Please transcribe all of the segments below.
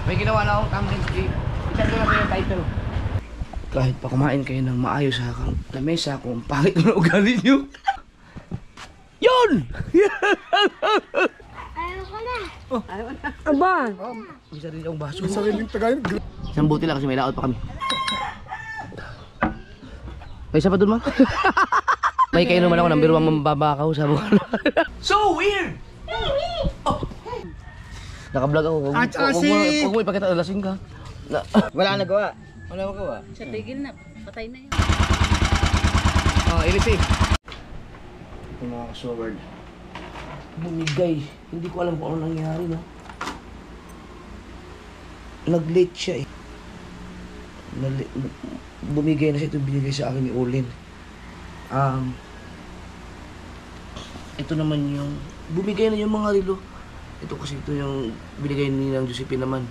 May ginawa na akong thumbnail. Itan ko na yung title. Kahit pa kumain kayo ng maayos sa lamesa, kung pangit na ugali nyo. Yun! Ayaw ko na. Oh, Ayaw na. Aba! may sarili akong baso. May sariling Tagalog. Isang buti lang kasi may laot pa kami. May isa pa dun, ma? May kainuman ako ng biruang mambabakaw sa buwan. So weird! Oh. Naka-vlog ako. Huwag mo ipakita, lasing ka. Wala kang nagawa. Wala akong gawa. Sa tigil na, patay na yun. Ilisi. Yung mga sword. Bumigay. Hindi ko alam kung ano nangyari, no? Nag-late siya eh. Bumigay na siya. Ito binigay sa akin ni Olin. Ito naman yung bumigay na yung mga relo. Ito kasi ito yung binigay ni ng Josephine naman.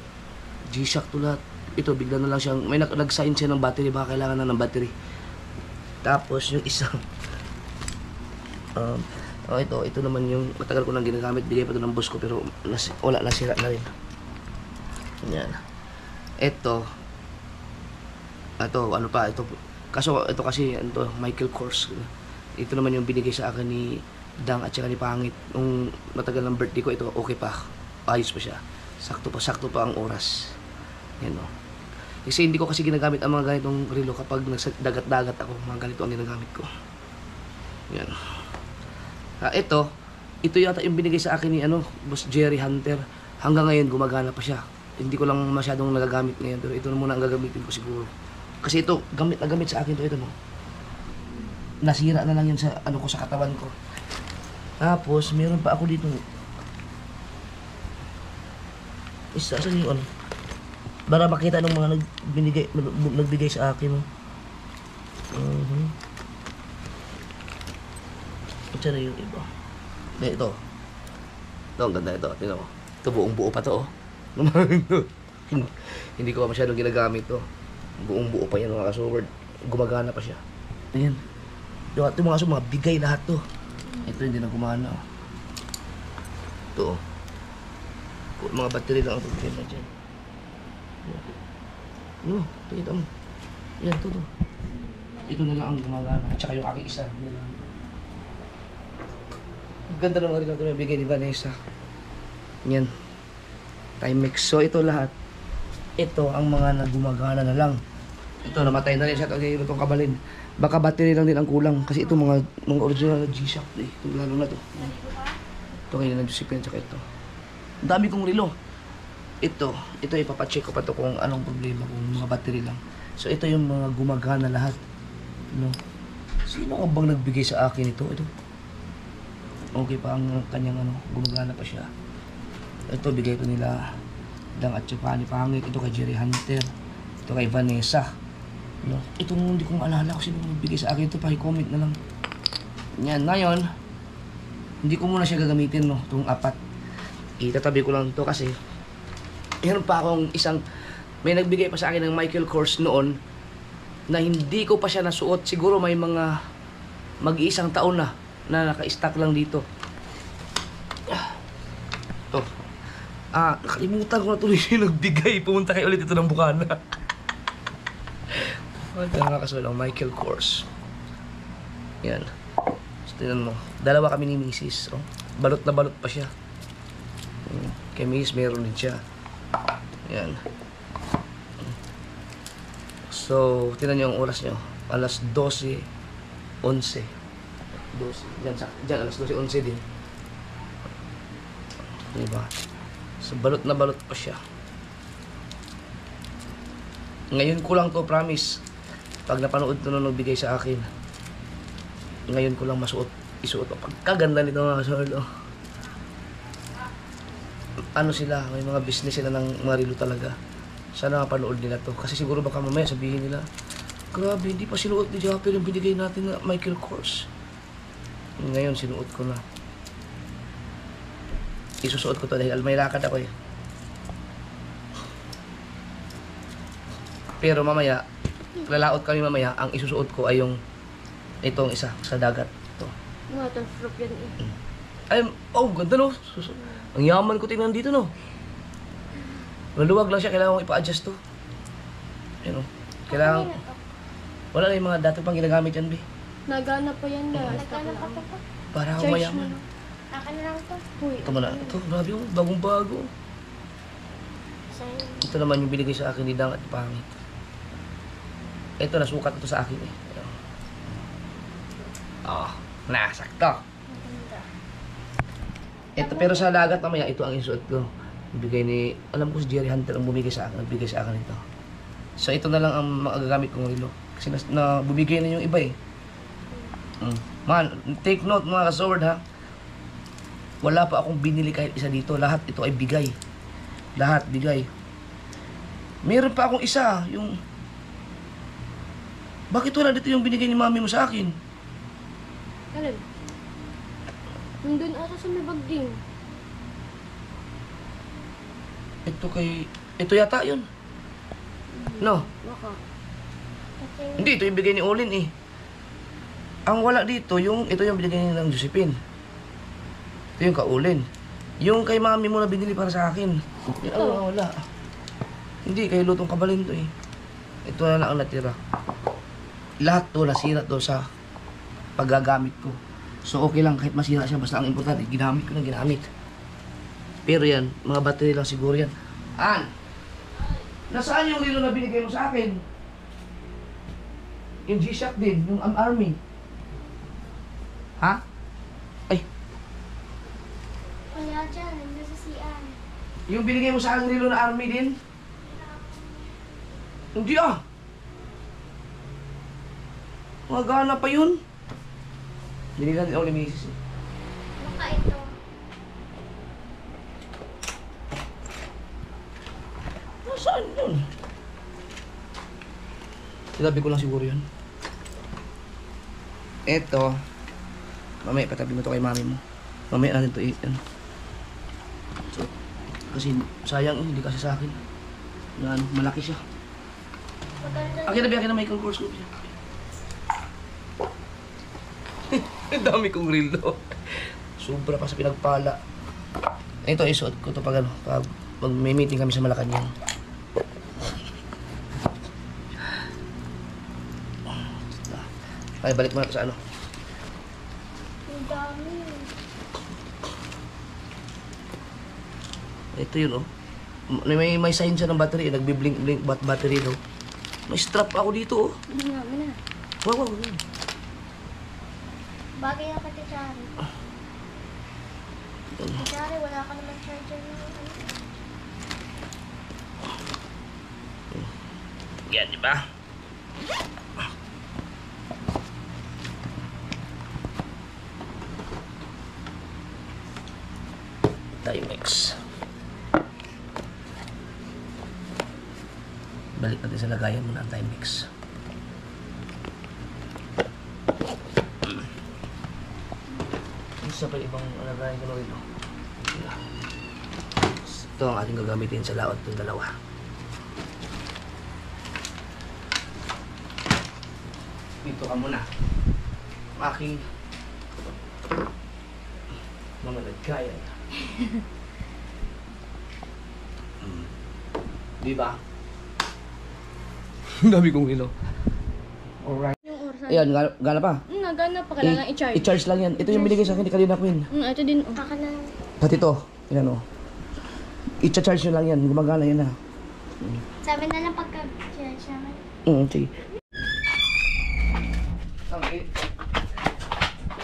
G-Shock to lahat. Ito bigla na lang siyang may nag-sign siya ng battery, baka kailangan na ng battery. Tapos yung isang ito naman yung matagal ko nang ginagamit, bigay pa ito ng boss ko pero wala, nasira na rin. Yan. Ito ano pa, ito kasi Michael Kors. Ito naman yung binigay sa akin ni Dang at saka ni Pangit. Nung matagal ng birthday ko, ito okay pa. Ayos pa siya. Sakto pa ang oras. Yan o. Kasi hindi ko kasi ginagamit ang mga ganitong relo kapag nagdagat-dagat ako. Mga ganito ang ginagamit ko. Yan. Ito yata yung binigay sa akin ni Boss Jerry Hunter. Hanggang ngayon gumagana pa siya. Hindi ko lang masyadong nagagamit ngayon. Pero ito na muna ang gagamitin ko siguro. Kasi ito, gamit na gamit sa akin ito mo. Nasira na lang yun sa ko sa katawan ko. Tapos, meron pa ako dito. Isa sa yung para makita ng mga nagbigay sa akin. Ito na yung iba. Ito. Ito, ang ganda ito. Tingnan mo. Ito, buong buo pa to. Hindi ko masyadong ginagamit to. Buong buo pa yan mga kasword. Gumagana pa siya. Ayan. Ito mga bigay lahat to. Ito hindi na gumana. Ito. Mga battery lang ang bigay na dyan. Pakita mo. Yan, ito. Ito na lang ang gumagana. At saka yung aking isa. Ganda naman rin ito na bigay ni Vanessa. Yan. Timex. So ito lahat. Ito ang mga nagumagana na lang. Ito namatay na rin siya. Itong kabalin. Baka battery lang din ang kulang. Kasi ito mga original na G-Shock. Ito lalo na to. Ito kayo na Josephine. Tsaka ito. Ang dami kong relo. Ito ipapacheck ko pa to kung anong problema. Kung mga battery lang. So ito yung mga gumagana lahat. No? Sino ang bang nagbigay sa akin ito? Ito. Okay pa ang kanyang gumagana pa siya. Ito bigay ko nila Dang at saka ni Pangit. Ito kay Jerry Hunter. Ito kay Vanessa. No? Itong hindi kong alala kung sino magbigay sa akin ito, paki-comment na lang. Yan, ngayon hindi ko muna siya gagamitin, no, itong apat. Itatabi ko lang ito kasi meron pa akong may nagbigay pa sa akin ng Michael Kors noon na hindi ko pa siya nasuot. Siguro may mga mag-iisang taon na naka-stock lang dito. Ito. Nakalimutan ko na tuloy yung nagbigay. Pumunta kayo ulit ito ng Bukana. Ito nga kasulang Michael Kors. Yan. So, tingnan mo. Dalawa kami ni Mrs. Oh. Balot na balot pa siya. Kay Mrs. meron din siya. Yan. So, tingnan nyo yung oras nyo. Alas 12:11. 12. Diyan alas 12:11 din. Diba? So, balot na balot pa siya. Ngayon ko lang to, promise. Pag napanood to nung nagbigay sa akin, ngayon ko lang isuot. Pagkaganda nito mga kasword. Sila, may mga business sila ng mga relo talaga. Sana mapanood nila to. Kasi siguro baka mamaya sabihin nila, grabe, hindi pa sinuot ni Japper yung binigay natin na Michael Kors. Ngayon, sinuot ko na. Isusuot ko to dahil may lakad ako eh. Pero mamaya, lalaot kami mamaya, ang isusuot ko ay yung itong isa sa dagat. Ito. Waterproof yan eh. Ay, ganda no. Ang yaman ko tingnan dito no. Maluwag lang siya, kailangan mong ipa-adjust to. Ayun o. Kailangan, wala na yung mga dati pang ginagamit yan, be. Nagana pa yan na. Nagana pa pa. Para ako Charge mayaman. mo. Akin na lang to. Uy. Ito mo na. Ito, grabe oh. Bagong-bago. Sa'yo. Ito naman yung binigay sa akin ni Dang at pangit. Ito, nasukat ito sa akin eh. Oh, nasakto. Maganda. Ito, pero sa lagat mamaya, ito ang isuot ko. Bigay ni, alam ko si Jerry Hunter ang bumigay sa akin. Nagbigay sa akin ito. So, ito na lang ang magagamit kong relo. Kasi bumigay na yung iba eh. Man, take note mga ka-sword ha. Wala pa akong binili kahit isa dito. Lahat ito ay bigay. Lahat bigay. Meron pa akong isa, yung... Bakit wala dito yung binigay ni mami mo sa akin? Alin? Nandun ata sa may bag din. Ito yata yun. No? Baka. Hindi, ito yung bigay ni Olin eh. Ang wala dito, ito yung binigay ng Josephine. Ito yung ka-Olin. Yung kay mami mo na binili para sa akin. Yan ang wala. Hindi, kay Lutong Kabalin to eh. Ito na lang ang natira. Lahat to nasira to sa paggagamit ko. So okay lang kahit masira siya, basta ang importante, ginamit ko na ginamit. Pero yan, mga battery lang siguro yan. An! Nasaan yung relo na binigay mo sa akin? Yung G-Shock din, yung Army. Ha? Ay, Wala dyan. Nandun sa CR. yung binigay mo sa akin relo na Army din? Hindi ah! Magana pa yun. Binigyan din ako ni Mrs. Baka ito. Nasaan yun? Sinabi ko lang siguro yun. Eto. Mamaya patabi mo to kay mami mo. Mamaya natin to i-ano. So, kasi sayang hindi kasi sa akin. Na ano, malaki siya. Maganda. Akin na Michael Kors ko siya. Ang dami kong relo. Sobra pa sa pinagpala. Ito, isuot ko to pag ano, pag may meeting kami sa Malacanang. Ay, balik mo na sa ano. Ang dami. Ito yun, oh. May sign siya ng battery, nagbi-blink battery daw. May strap ako dito, oh. Ano nga, na. Wow. Bagay na kay Chari. Chari, wala ka naman charger na. Yan, di ba? Timex. Balik natin sa lagayan muna ang Timex. Isa pa ibang lagayan ko na rin. Ito ang ating gagamitin sa laot ng dalawa. Dito ka muna. Aking mga lagayan. Di ba? Ang dami kong relo. Alright. Yung oras. Ayan, gana pa. Nagana pa. Kailangan i-charge. I-charge lang yan. Ito yung binigay sa akin ni Kalina Queen. Ito din. Baka na. Pati ito. Yan o. I-charge nyo lang yan. Gumagana yan na. Sabi na lang pagka-charge naman. Sige.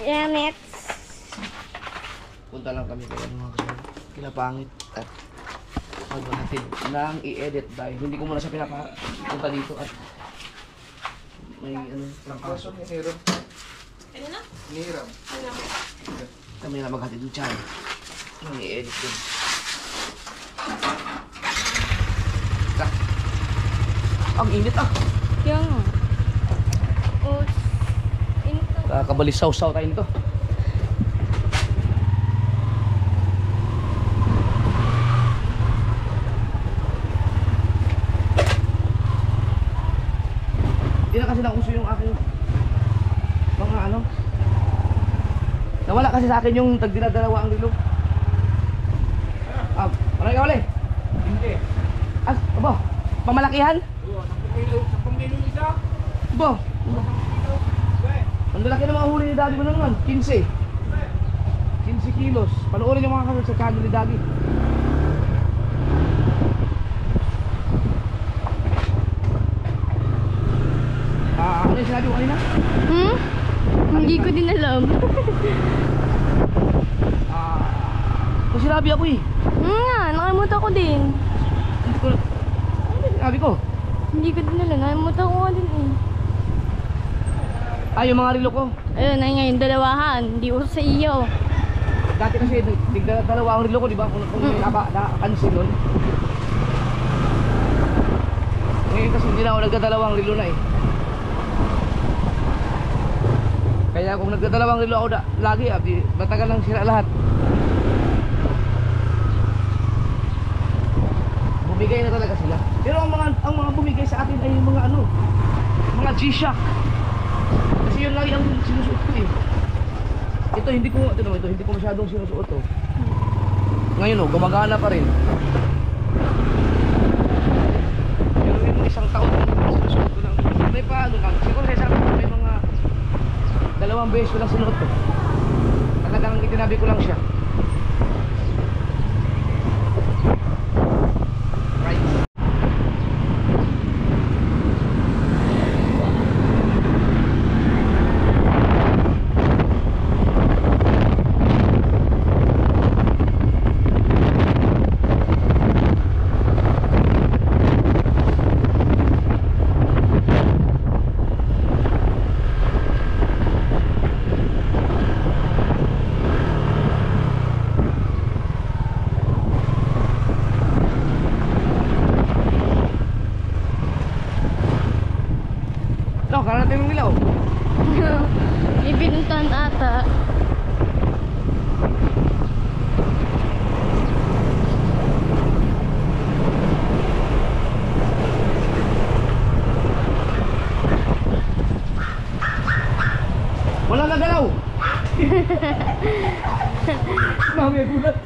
Yeah, next. Punta lang kami kaya mga kasama. Pinapangit at maghahatid nang i-edit dahil hindi ko muna siya pinapunta dito at may ano, trangkaso. Hirap. Ano na? Hirap. Kami na maghatid ng tiyan. Nang i-edit yun. Ang init ah! Yung. Oh. Ito. Kakabalisaw-saw tayo nito. Hindi na kasi nauso yung aking mga ano. Nawala kasi sa akin yung tagdinadalawa ang relo. Maraming ka wala. Hindi. Aba, pamalakihan? Oo, 10 kilo isa. Aba, ang lalaki ng mga huli ni Daddy mo na naman, 15. 15 kilos. Panoorin yung mga kasal sa channel ni Daddy. Ano yung sinabi ko kanina? Hindi ko din alam. Kung sinabi ako eh. Nga, nakalimutan ko din. Hindi ko, ano ba yung sinabi ko? Hindi ko din alam, nakalimutan ko nga din eh. Yung mga relo ko. Ayun, ay ngayon, dalawahan. Hindi uso sa iyo. Dati kasi dalawa ang relo ko, di ba? Kung may naka-cancel nun. Ngayon kasi hindi na ako nagdadalawang relo na eh. Kaya kung nagdadalawang relo ako lagi, matagal lang sira lahat. Bumigay na talaga sila. Pero ang mga bumigay sa atin ay yung mga mga G-Shock. Kasi yun lagi ang sinusuot ko eh. Ito hindi ko masyadong sinusuot to. Ngayon gumagana pa rin. Pero yung isang taon sinusuot ko lang. May pa lang. Siguro kasi sabi ko may mga 2 beses ko lang sinuot to. Talagang itinabi ko lang siya. Karating ng ilaw. May binuntan ata. Wala nagalaw. Mami, gulat.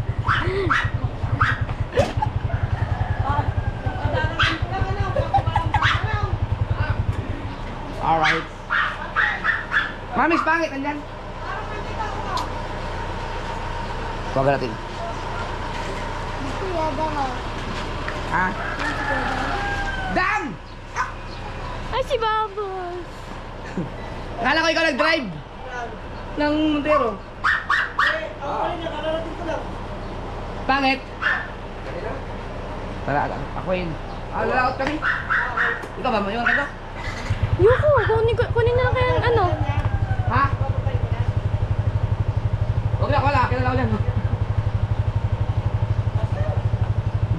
Alright. Mamis, pangit, andyan. Huwag natin. Kuya, dama. Ha? Dam! Ay, si Babos. Akala ko ikaw nag-drive ng Montero. Pangit? Tara, ako yun. Lalaot kami. Ikaw ba, mayroon ka to? Yuko, kunin na lang kaya ang ano. Ha? Huwag na, wala. Kilala ko yan.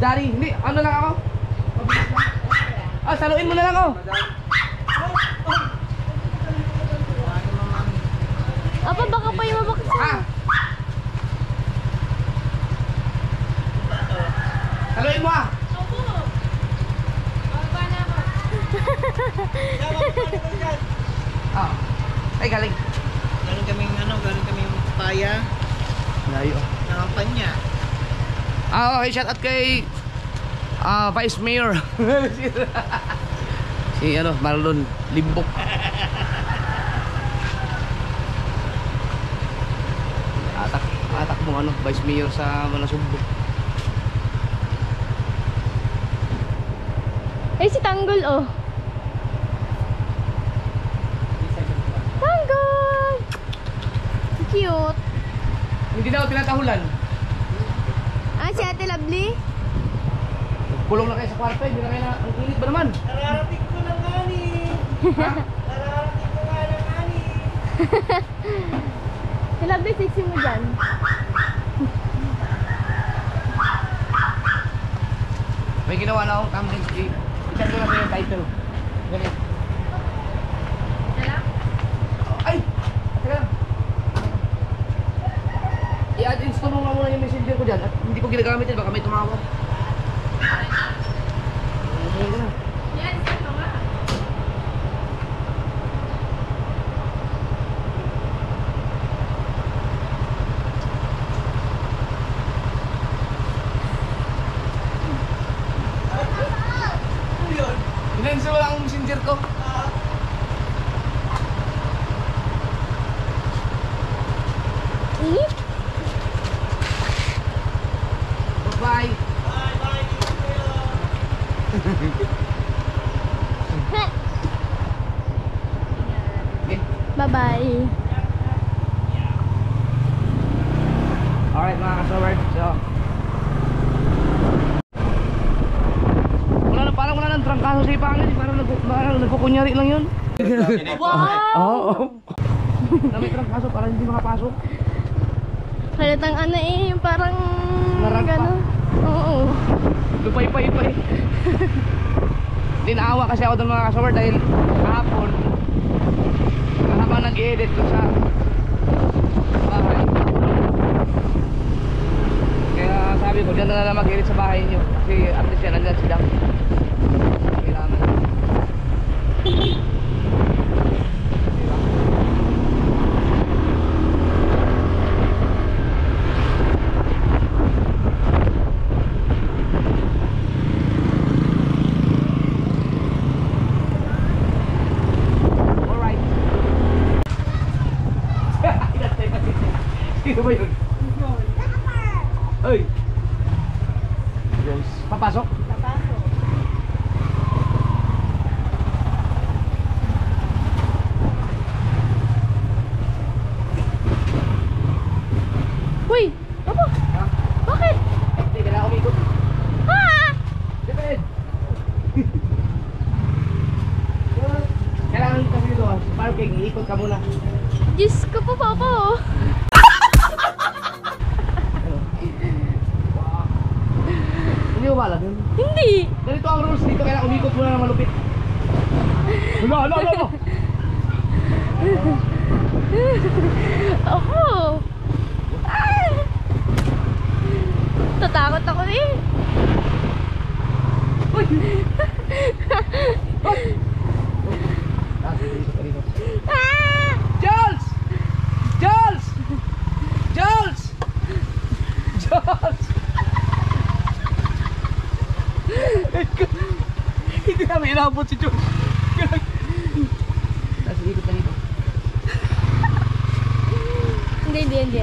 Daddy, hindi. Ano lang ako? Saluin mo na lang ako. Apa, baka pa yung mabakit Ha? Saluin mo ah. Ay, galing. Galing kaming paya. Layo. Nakampanya. Okay, shout out kay Vice Mayor. Si Marlon Limbok. Atak mo Vice Mayor sa Manasugbo. Eh, si Tanggol, oh. Tanggol! Cute. Hindi na ako tinatahulan. Si Ate Lovely? Kulong na kayo sa kwarto, hindi na kayo na, ang init ba naman? Nararating ko ng ani. Ha? Nararating ko nga ng ani. Si Lovely, sexy mo dyan. May ginawa na akong thumbnail. I-chat ko na sa'yo yung title. Ganyan. Ay! Teka lang. I-add install mo nga muna yung messenger ko dyan at hindi ko ginagamit yun, baka may tumawag. Ngayon ka na. Lenso lang ang messenger ko. Init? Bye-bye. Okay. Bye-bye. Alright mga kasaward, so parang wala nang trangkaso sa ipangin, parang nagkukunyari lang yun. Wow! Oo. Na may trangkaso parang hindi makapasok. Halatang ano eh, parang Naragpa. gano'n. Oo. Lupay-pay-pay. Hindi naawa kasi ako doon mga kasaward dahil kahapon habang nag-i-edit ko sa bahay. Kaya sabi ko, dyan na lang mag-edit sa bahay niyo. Kasi at least yan, nandyan sila. Kailangan. Diba? Alright. Sino ba yun? Ay! Yes. Papasok? Papasok. Uy! Apa? Ha? Bakit? Hindi, kailangan umikot. Ah! Depende. Kailangan kasi dito, parking, iikot ka muna. Diyos ko po, Papa. Hindi mo ba alam yun? Hindi. Ganito ang rules dito, kailangan umikot muna ng malupit. Hala! Ako. Ah! Tatakot ako eh. Uy! Uy! Dito ka dito. Ah! Jules! Jules! Jules! Jules! Hindi namin inabot si Jules. Tapos ikot na dito. Hindi.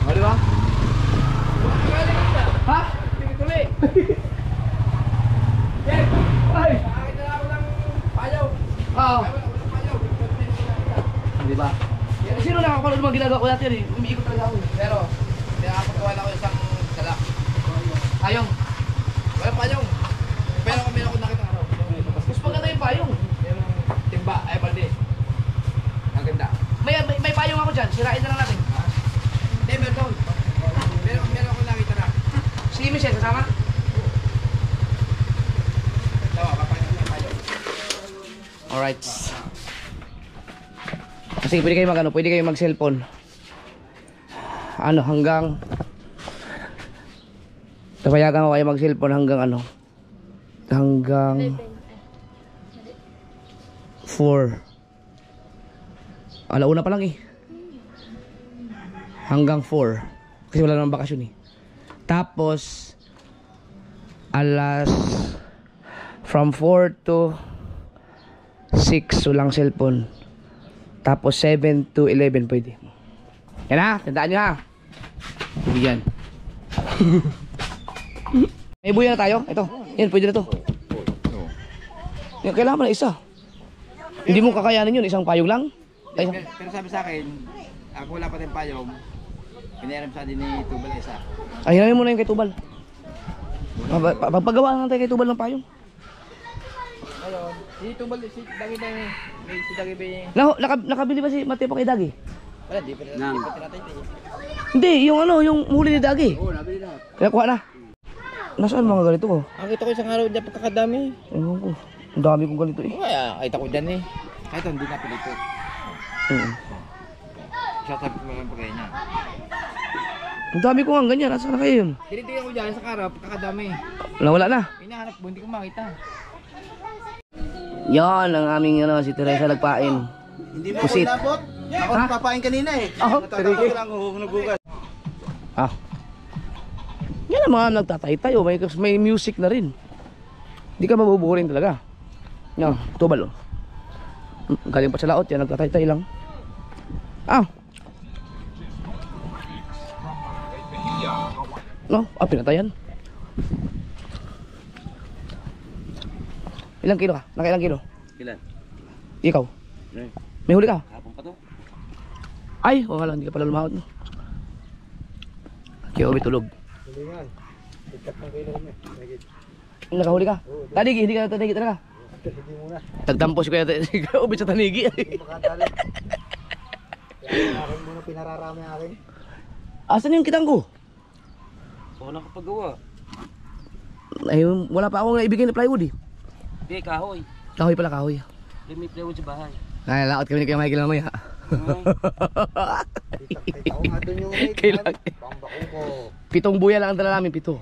O, diba? Ha? Sige tuloy. Ay! Nakakita na ako ng payaw. Oo. Diba? Sino nakakulog mga ginagawa ko natin eh? Umiikot talaga ako eh. Pero, nakapagawa na ako isang salak. Payong. Walang payong. Pero kung meron ako nakita araw. Mas maganda yung payong. Yung timba, ay balde. Ang ganda. May payong ako dyan. Sirain na lang natin. Hindi, meron. Pero kung meron ako nakita na. Si Michelle, kasama? Tawa, papayong na payong. Alright. Kasi pwede kayo pwede kayo mag cellphone. Hanggang tapayagan ko kayo mag cellphone hanggang hanggang 4. Alauna pa lang eh. Hanggang 4. Kasi wala namang bakasyon eh. Tapos from 4 to 6 walang cellphone. Tapos 7 to 11 pwede. Yan ha, tandaan nyo ha. Yan. May buya na tayo. Ito, yan, pwede na to. Yan, kailangan mo na isa. Hindi mo kakayanin yun, isang payong lang. Ay, Pero sabi sa akin, ako wala pa tayong payong. Pinayaram sa atin ni Tubal isa. ayun mo na yung kay Tubal. Pagpagawa na tayo kay Tubal ng payong. Ayun, si Tubal, si Dagi na yun. Si Dagi ba yun? Nakabili ba si Mateo pa kay Dagi? Wala, di pa tinatay tayo. Hindi, yung huli ni Dagi. Oo, nabili na. Kaya kuha na. Nasaan mga ganito ko? Ang kita ko isang araw dyan pagkakadami. Ewan ko. Ang dami kong ganito eh. Kaya, kita ko dyan eh. Kahit hindi na pilito. Siya sabi ko mga pagkaya niya. Ang dami ko nga ganyan. Nasaan na kayo yun? Tinitingnan ko dyan sa araw pagkakadami. Wala na. Hinahanap ko, hindi ko makita. Yan ang aming si Teresa nagpain. Hindi Pusit. Ako Ha? papain kanina eh. Oh, Natatawa ko lang, huhunog-hugas. Ah. Yan ang mga nagtatay-tay. Oh. May music na rin. Hindi ka mabubuhurin talaga. Yan, tubal oh. Galing pa sa laot yan, nagtatay-tay lang. Ah. No, pinatayan. Ilang kilo ka? Nakailang kilo? Ilan? Ikaw? Ay, May huli ka? hapon pa to. Ay, wala, hindi ka pala lumahot. No? Kaya tulog. Tulingan. Ikat ng kilo kami. Nakahuli ka? Tanigi, hindi ka tanigi talaga. Hindi muna. Tagtampo si Kuya Ubit sa tanigi. Hindi makadali. Kaya akin muna pinararami akin. Asan yung kitang ko? Ako nakapagawa. Ay, wala pa akong naibigay na plywood eh. Hindi, kahoy. Kahoy pala, kahoy. Limit lewo sa bahay. Ay, laot kami ni Kuya Michael mamaya. Kita ko nga doon yung rate. Kailan? Pambako ko. 7 buya lang ang dala namin, 7.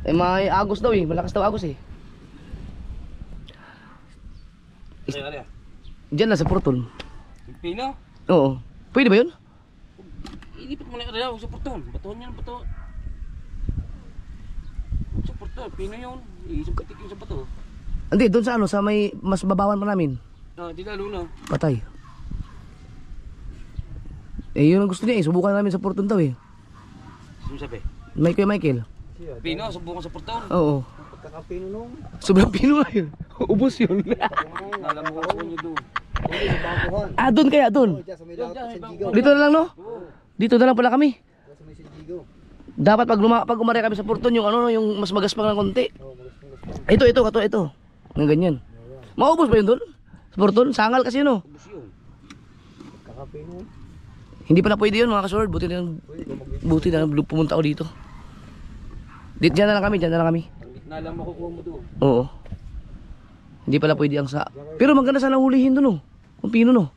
Eh, may agos daw eh. Malakas daw agos eh. Ay, ano yan? Diyan na sa portol. Yung pino? Oo. Pwede ba yun? Ilipat mo na yung araw sa porton. Batuhan niya ng bato. Sa porton, pino yun. Isang katik yung sa bato. Hindi, doon sa ano, sa may mas babawan pa namin. Ah, di lalo na. Patay. Eh, yun ang gusto niya eh. Subukan namin sa porton daw eh. Sino sabi? May Kuya Michael. Pino, subukan sa porton. Oo. Pagkakapino nung. Sobrang pino nga yun. Ubus yun. Alam mo ko niyo doon. Hindi, sa bakuhan. Ah, doon kaya, doon. Diyan sa may lahat sa Jigo. Dito na lang, no? Dito na lang pala kami. Diyan sa may Jigo. Dapat pag umari kami sa porton, yung ano, yung mas magaspang ng konti. Oo, magas-magas pa. Ito. Ng ganyan. Maubos ba yun doon? Sa porton? Sangal kasi yun, no? Ubus yun. Pagkakapino. Hindi pala pwede yun, mga kasword. Buti na pumunta ako dito. Diyan na lang kami. Nalang makukuha mo doon. Oo. Hindi pala pwede ang sa... Pero maganda sana hulihin doon, no? Kung pino, no?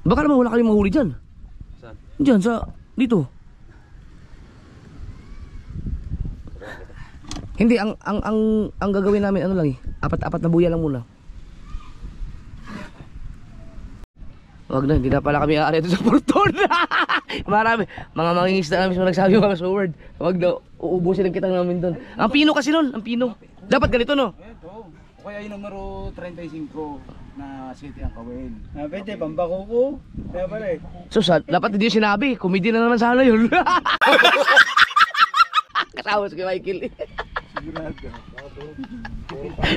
Baka naman wala kayong mahuli dyan. Saan? Diyan, sa... Dito. Hindi, ang gagawin namin, ano lang eh. Apat na buya lang muna. Wag na, hindi na pala kami aari ito sa porton. Marami. Mga mangingisda namin sa nagsabi mga sa word. Wag na, uubusin ang kitang namin doon. Ang pino kasi nun, ang pino. Dapat ganito, no? Ito. O kaya yung numero 35 na city ang kawin. Pwede, pambako ko. Kaya pala eh. So, dapat hindi yung sinabi. Comedy na naman sana yun. Kasama si Michael. Sigurado.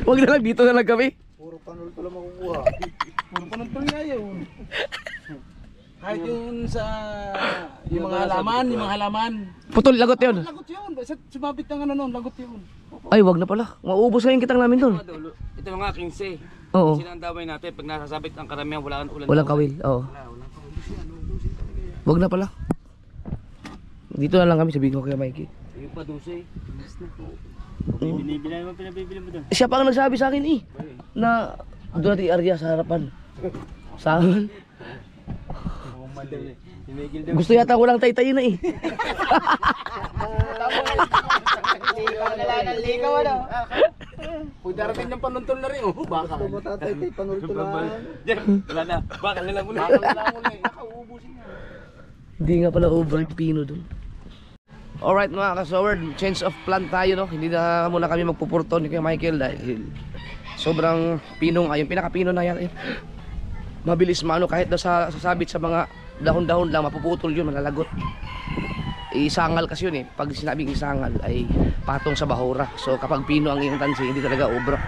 Wag na lang, dito na lang kami. Puro panol pala makukuha. Puro panantol nga yun. Kahit yun sa yung mga halaman. Putol, lagot yun. Lagot yun. Basta sumabit ng ano nun, lagot yun. Ay, wag na pala. Maubos na yung kitang namin doon. Ito mga 15. Oo. Sila ang damay natin. Pag nasasabit ang karamihan, walang Walang kawil, oo. Wag na pala. Dito na lang kami, sabihin ko kay Mikey. Yung pa 12. Binibili mo, pinabibili mo doon. Siya pa ang nagsabi sa akin eh. Na doon natin area sa harapan. Saan? Gusto yata ko lang tay-tayo na eh. Kung darating ng panantol na rin, baka. Gusto mo tatay kay panol tulaan. Wala na. Bakal na lang muna. Nakaubusin nga. Hindi nga pala over yung pino doon. Alright mga kasaward, change of plan tayo no. Hindi na muna kami magpupurton ni kay Michael dahil sobrang pinong ay yung pinaka-pino na yan. Mabilis maano kahit daw sasabit sa mga dahon-dahon lang mapuputol yun, malalagot. Isangal kasi yun eh. Pag sinabing isangal ay patong sa bahura. So kapag pino ang iyong tansi, hindi talaga obra.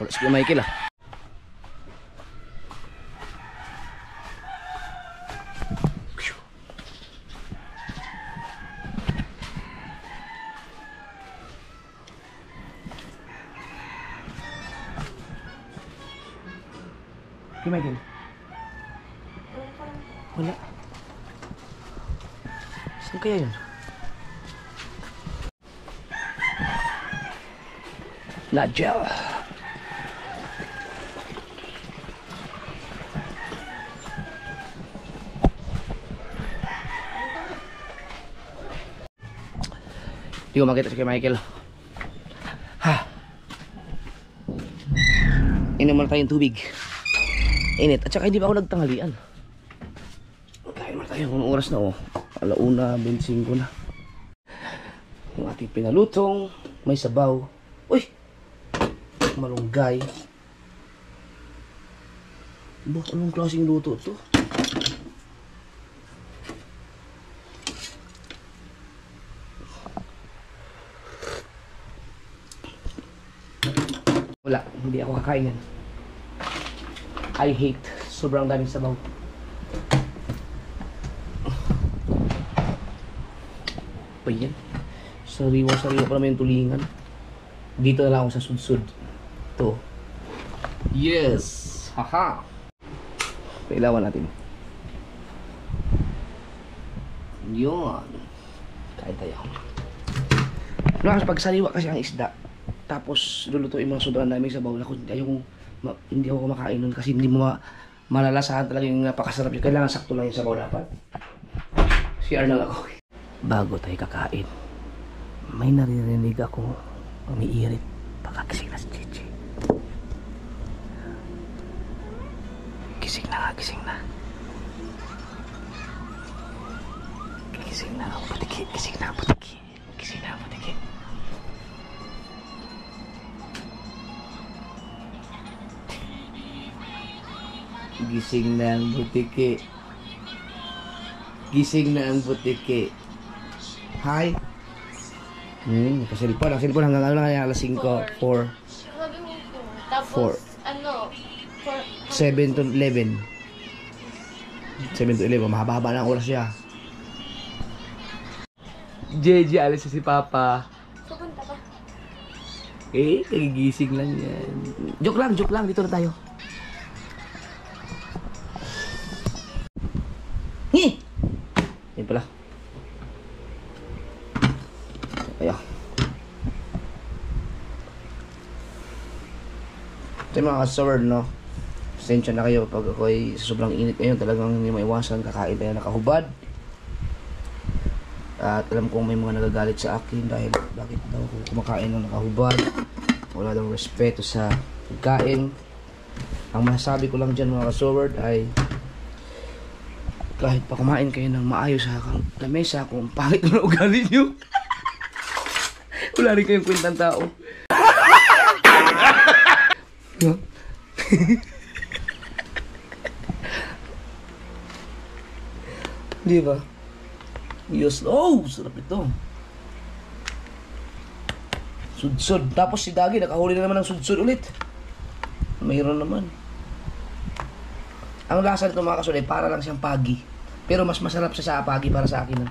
Wala si Michael ah. Si Michael? Wala. Saan kaya yun? Nadja. Hindi ko makita si kay Michael. Ha. Inom muna tayong tubig. Init. At saka hindi pa ako nagtanghalian. Kain muna tayo. Anong oras na oh? 1:25 na. Yung ating pinalutong. May sabaw. Uy! Malunggay. Anong klaseng luto to? Wala, hindi ako kakain yan. I hate. Sobrang daming sabaw. Pa yan. Sariwa-sariwa pa naman yung tulingan. Dito na lang ako sa sudsud. Ito. Yes! Haha! Pailawan natin. Yun. Kain tayo. Pag sariwa kasi ang isda, tapos lulutuin mo sobrang daming sabaw. Hindi ako kumakain nun kasi hindi mo malalasahan talaga yung napakasarap yun. Kailangan sakto lang yung sabaw dapat. CR lang ako. Bago tayo kakain, may naririnig ako umiirit. Baka gising na si Chichi. Gising na nga, gising na. Gising na ang putiki, gising na ang putiki. Gising na ang putiki. Gising na ang butiki. Gising na ang butiki. Hi. Nakasilpon. Ang silpon hanggang ano lang alas 5, 4, Sabi mo po. Tapos, 7 to 11. 7 to 11. Mahaba-haba na ang oras siya. JJ, alis si Papa. pupunta pa. Kagigising lang yan. Joke lang. Dito na tayo. Yan pala. Ayan. Ito yung mga kasaward, no? Pasensya na kayo pag ako ay sobrang init ngayon. Talagang hindi maiwasan. Kakain tayo nakahubad. At alam kong may mga nagagalit sa akin dahil bakit daw ako kumakain ng nakahubad. Wala daw respeto sa pagkain. Ang masasabi ko lang dyan mga kasaward ay kahit pa kumain kayo ng maayos sa lamesa, kung pangit na ugali nyo, wala rin kayong kwentang tao. Di ba? Yes. Oh, sarap ito. Sudsud. Tapos si Dagi nakahuli na naman ng sudsud ulit. Mayroon naman. Ang lasa nito mga kasulay, para lang siyang pagi. Pero mas masarap siya sa pagi para sa akin.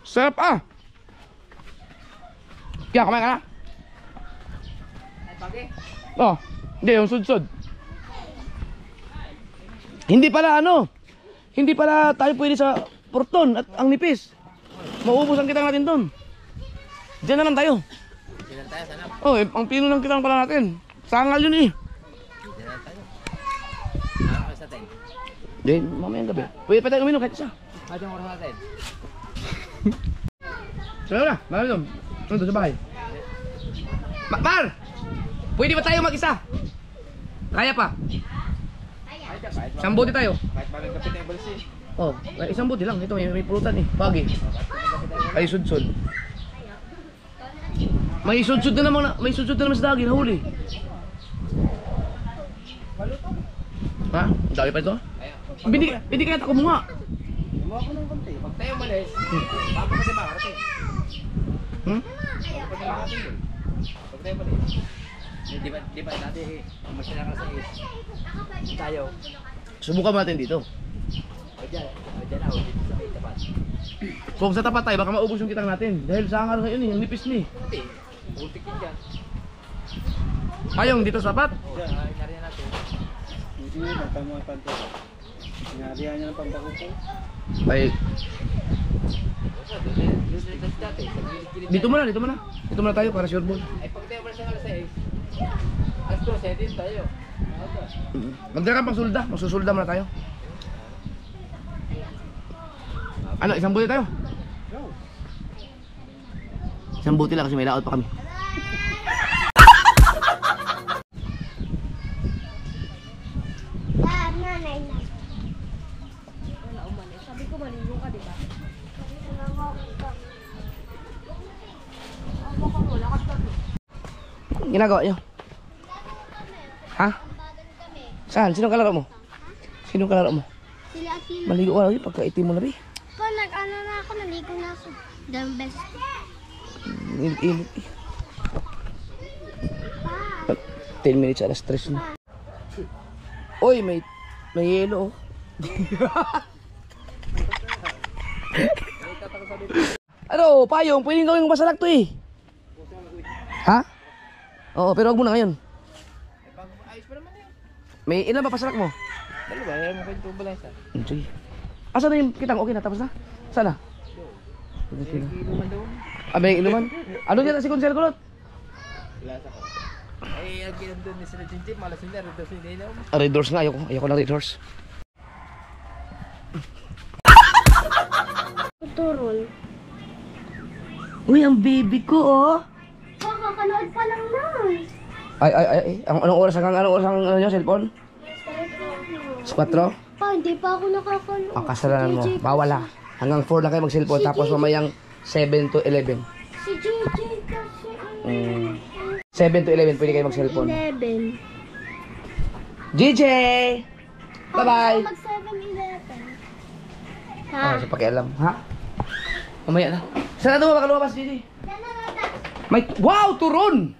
Sarap ah! Kaya kumain ka na? Oh, hindi, yung sudsud. Hindi pala hindi pala tayo pwede sa porton at ang nipis. Maubos ang kitang natin doon. Diyan na lang tayo. Diyan na tayo, sana. Oh, ang pino ng kitang pala natin. Sangal yun eh. Diyan na tayo. Ano sa tayo? Then, mamayang gabi. Pwede pa tayo uminom kahit isa. Anong oras natin? Sa'yo na, mamayang doon sa bahay. Mar! Pwede ba tayo mag-isa? Kaya pa. Isang bote tayo. Kahit ba nagkapit na yung balsi. Oh, isang bote lang. Ito may pulutan eh. Pagi. Ay sudsud. May sudsud na naman sa Dagi, nahuli. Ha? Dami pa ito? Hindi kaya tako mo nga. Gumawa ko ng konti. Pag tayo malis, baka pa din makarating. Pag makarating yun. Pag tayo malis. Di ba dati masaya ka sa is. Tayo. Subukan natin dito. O dyan na, o dito sa may tapat. Kung sa tapat tayo, baka maubos yung kitang natin. Dahil sa hangar ngayon eh, ang nipis ni. Hindi, ultik yun dyan. Ayong dito sa tapat. Dyan, nariyan natin. Hindi nyo, nagtamuan pa ito. Sinarihan niya ng pampakupo. Ay, Dati, sa gilid-gilid. dito muna tayo para sure ball. Ay, pag tayo malis ng alas 6, alas Setin tayo. Magdala ka pang sulda. Magsusulda muna tayo. Ano, isang buti tayo? Isang buti lang kasi may laot pa kami. Wala umalis. Sabi ko maligo ka, di ba? Wala ka tabi. Ginagawa nyo? Ha? Saan? Sinong kalaro mo? Sinong kalaro mo? Sila at sila. Maligo ka lagi pagka-itim mo na ba? Pa, nag-ano na ako, naligo na ako. The best. Init-init eh. 10 minutes alas 3 na. Uy, may yelo oh. Ano, payong, pwedeng gawing masalak to eh. Ha? Oo, pero wag mo na ngayon. May ilan ba pasalak mo? Dalawa, ayaw mo kayo tubal isa. Sige. Asa na yung kitang okay na? Tapos na? Sana? Inuman daw. Ah, may inuman? Ano dyan si Konsel Kulot? Lasa ko. Ay, ang ginandun ni sila Chinchip, malas nila, rin daw sila inaw. Red Doors nga, ayoko ng Red Doors. Turol. Uy, ang baby ko oh. Kakakanood pa lang na. Ay, anong oras ang ano nyo, cellphone? 4? Pa, hindi pa ako nakakanood. Ang kasalanan mo, bawal ha. Hanggang 4 lang kayo mag-cellphone, tapos mamayang 7 to 11. Si JJ kasi. 7 to 11 pwede kayo mag-cellphone. 11. JJ! Bye-bye! Mag 7-11. Ha? Ah, sa pakialam, ha? Mamaya na. Saan na ito baka lumabas, JJ? May, wow, turon!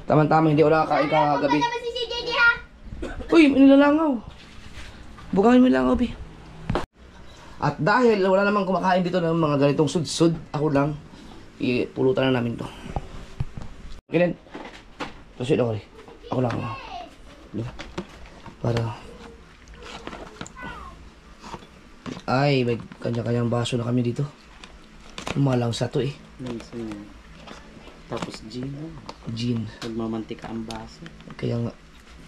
Tama-tama, hindi ako nakakain kagabi. Ano ba si JJ ha? Uy, nilalangaw. Bukahin mo yung langaw, Pi. At dahil wala namang kumakain dito ng mga ganitong sud-sud, ako lang, ipulutan na namin to. Kailan? Proceed ako rin. Ako lang. Diba? Para... Ay, may kanya-kanyang baso na kami dito. Umalang sa to eh. Tapos gin. Gin. Nagmamantika ang baso. Kaya nga,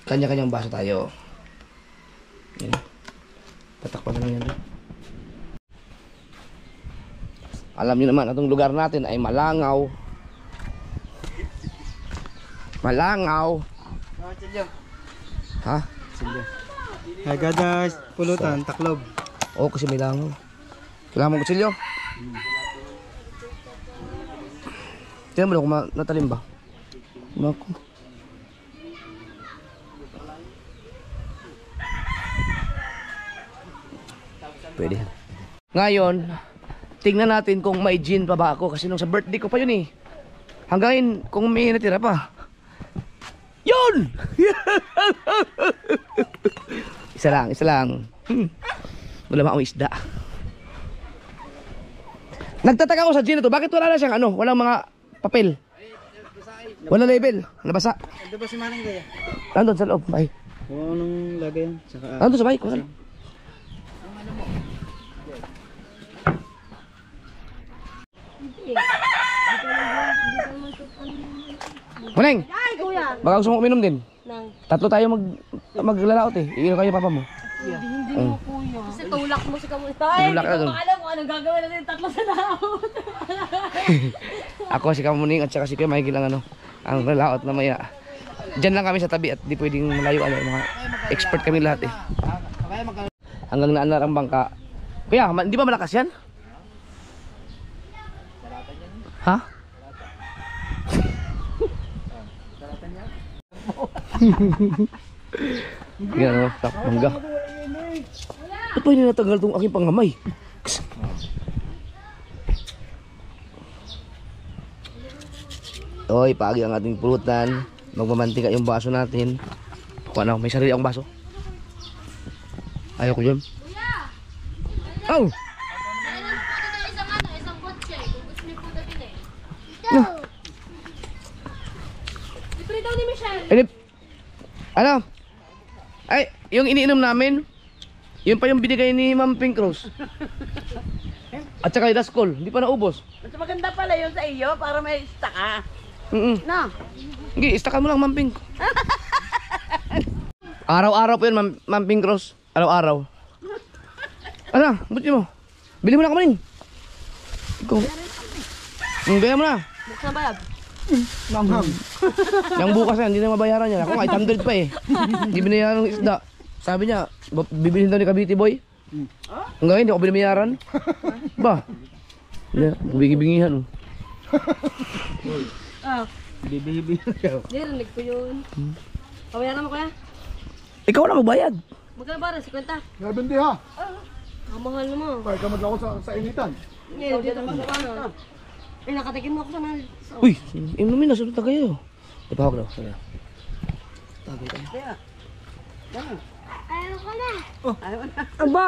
kanya-kanyang baso tayo. Yan. Tatakpan na lang yan doon. Alam niyo naman, itong lugar natin ay malangaw. Malangaw. Ha? Hi guys, pulutan, taklob. Oo, kasi may langaw. Kailangan mong kutsilyo? Tingnan mo na kung natalim ba? Naku. Pwede. Ngayon, tingnan natin kung may gin pa ba ako. Kasi nung sa birthday ko pa yun eh. Hanggang ngayon, kung may natira pa. Yun! Isa lang. Wala mga isda. Nagtataka ako sa gin na to. Bakit wala na siyang ano? Walang mga papel. Walang label. Nabasa. Ano ba si Manang Gaya? Nandun sa loob. Bye. Oo, anong lagay yan? Saka, Nandun sa bike. Wala. Muneng! Ay, kuya. Baka gusto mo uminom din. Nang. Tatlo tayo maglalaot eh. Iinom kayo papa mo. Hindi mo kuya. Kasi tulak mo si kamusta. Ay, Tulak hindi na ko dun. alam kung anong gagawin natin tatlo sa laot. Ako si Kamuning at saka si Kuya Michael ang ano, ang lalaot na maya. Diyan lang kami sa tabi at di pwedeng malayo ano, mga expert kami lahat eh. Hanggang naanar ang bangka. Kuya, di ba malakas yan? Ha? Yan o, mangga. Ba't pa hindi natanggal itong aking pangamay? Oy, paagi ang ating pulutan. Magmamantika yung baso natin. Kung ano, may sarili akong baso. Ayaw ko yun. Oh! Isang kotse. Kung gusto niyo po natin eh. Libre daw ni Michelle. Ano? Ay, yung iniinom namin, yun pa yung binigay ni Ma'am Pink Rose. At saka yung Daskol, hindi pa naubos. Mas maganda pala yun sa iyo para may stock ka. Na. Sige, istakan mo lang, Mamping. Araw-araw po yun, Mamping Cross. Araw-araw. Ano, buti mo. Bili mo na kamaning. Ikaw. Gaya mo na. Buksan ba yan? Langhang. Yung bukas yan, hindi na mabayaran niya. Ako nga, 800 pa eh. Hindi binayaran ng isda. Sabi niya, bibilhin daw ni Cavite Boy. Hanggang hindi ako binayaran. Ba? Bigi-bingihan. Bibi-bibi. Narinig ko yun. Kawayaran mo kaya? Ikaw na magbayad. Magkano ba rin? 50? Nabindi ha. Ang mahal naman. Pag kamad ako sa initan. Ngayon, dito pa sa kanan. Eh, nakatikim mo ako sa nal. Uy, inumin na, sunod na kayo. Ipahawak daw. Sige. Tagay tayo. Aba!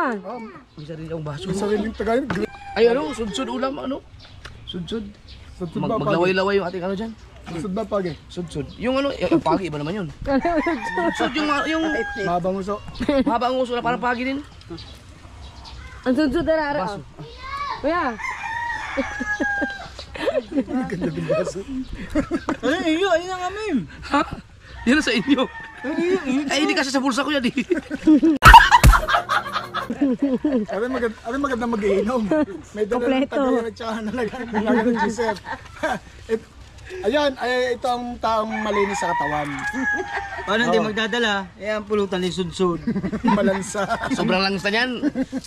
May sarili akong baso. May sariling tagayin. Ay ano, sudsud ulam, ano? Sudsud. Sudsud ba pagi? Maglaway-laway yung ating ano dyan. Sudsud ba pagi? Sudsud. Yung ano, yung pagi, iba naman yun. Sudsud yung Mahabang uso. mahaba ang uso na parang pagi din. Ang sunsod na raro. Baso. Kuya! Ayun na nga, ma'am. Ha? Yan na sa inyo. Ay, hindi kasi sa bulsa ko yan eh. Abi maganda mag-iinom. May dala ng tagayan at saka nalaga ng gisir. Ayan, ito ang taong malinis sa katawan. Paano hindi magdadala? Eh, ang pulutan ni Sudsud. Malansa. Sobrang langis na yan.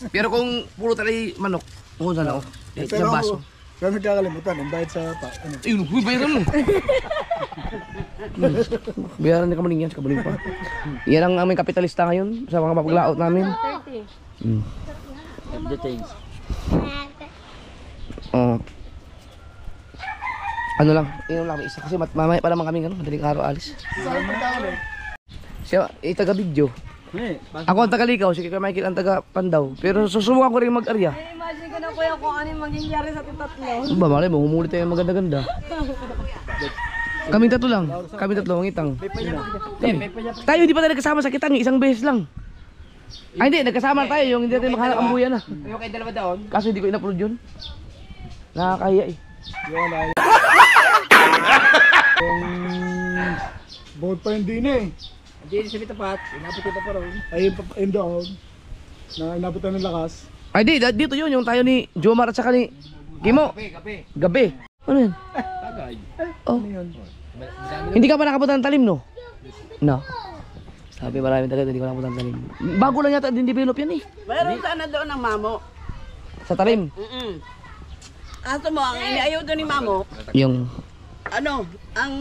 Pero kung puro talay manok, oo na lang. Ito Pero yung baso. pero nagkakalimutan, ang bayad sa ano. Ayun, huy, bayaran mo. Bayaran ni Kamaling yan, sa Kamaling pa. Yan ang aming kapitalista ngayon sa mga mapaglaot namin. 30. The things. Ano lang, inom lang isa kasi mamaya pa naman kami ano, madaling araw alis. Saan mo tawag? Siya, taga-video. Eh, Ako ang taga-Ligaw, si Kika Michael ang taga-Pandaw. Pero susubukan ko rin mag-arya. Imagine ko na kuya kung ano yung mangyayari sa titatlo. Ba, malay mo, humulit tayo ng maganda-ganda. Kaming tatlo lang. Kaming tatlo, mangitang. Tayo hindi pa tayo nagkasama sa kitang, isang beses lang. Ay hindi, nagkasama tayo, yung hindi natin makahanap ang buya na. Yung kayo dalawa daon. Kaso hindi ko in-upload yun. Nakakahiya eh. Bukod pa yung din eh. Hindi sa tapat. Inabot ito pa ron. Ay, yung doon. Na inabutan ng lakas. Ay di, dito yun, yung tayo ni Jomar at saka ni Kimo. Kape. Gabi. Ano yan? Tagay. Oh. Hindi ka pa nakapunta ng talim, no? No. Sabi marami talaga hindi ko nakapunta ng talim. Bago lang yata din develop yan eh. Mayroon sana doon ng mamo. Sa talim. Aso mo, ang iniayaw doon ni mamo, Yung... ano, ang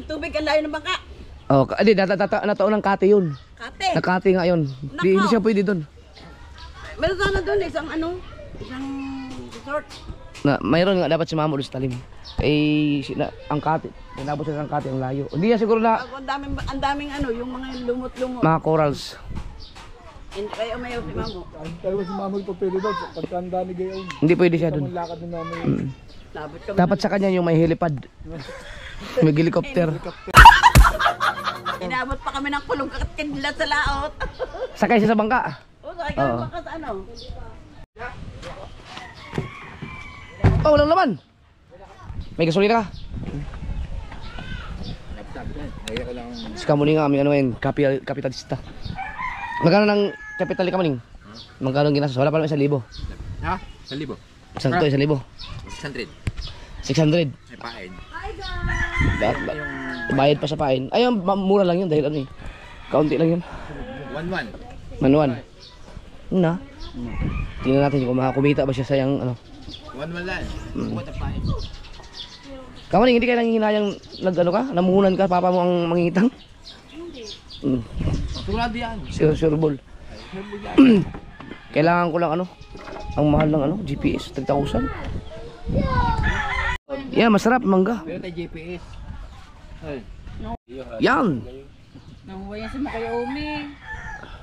tubig ang layo ng bangka. Oh, hindi, nataon ng kate yun. Kate. Nakate nga yun. Hindi siya pwede doon. Meron sana doon isang resort. Mayroon nga dapat si Mamo doon sa talim. Eh, ang kate. Tinabot siya ng kate, ang layo. Hindi yan siguro na Ang daming yung mga lumot-lumot. mga corals. Hindi kayo umayaw si mamo. Ang talaga si Mamoy pa pwede doon. Pagkanda ni Gayon. Hindi pwede siya doon. Ang lakad ni Mamoy. Labot kami. Dapat sa kanya yung may helipad. May helicopter. Inabot pa kami ng kulong kakatkindilat sa laot. Sakay siya sa bangka. O, sakay kami baka sa ano. Oh, walang laman. May gasolina ka. Si Kamuning nga, may ano yun, kapitalista. Magkano ng capital ni Kamuning? Magkano ang ginastos? Wala pa naman 1,000. Ha? 1,000. Isang to, 1,000. 600. 600. May pain. Bayad pa sa pain. Ayun, mura lang yun dahil ano eh. Kaunti lang yun. 1,100. Manuan. Na. Tingnan natin kung makakumita ba siya sa yung ano. 1,100 lang. Bukod ang pain. Kamuning, hindi kayo nangihinayang nag-ano ka? Namuhunan ka, papa mo ang mangingitang? Hindi. Tulad yan. Sure ball. Kailangan ko lang ano, ang mahal ng ano, GPS, 3,000. Yeah, masarap, mangga. Pero tayo GPS. Ay. Yan. Nanguha yan si Makayomi.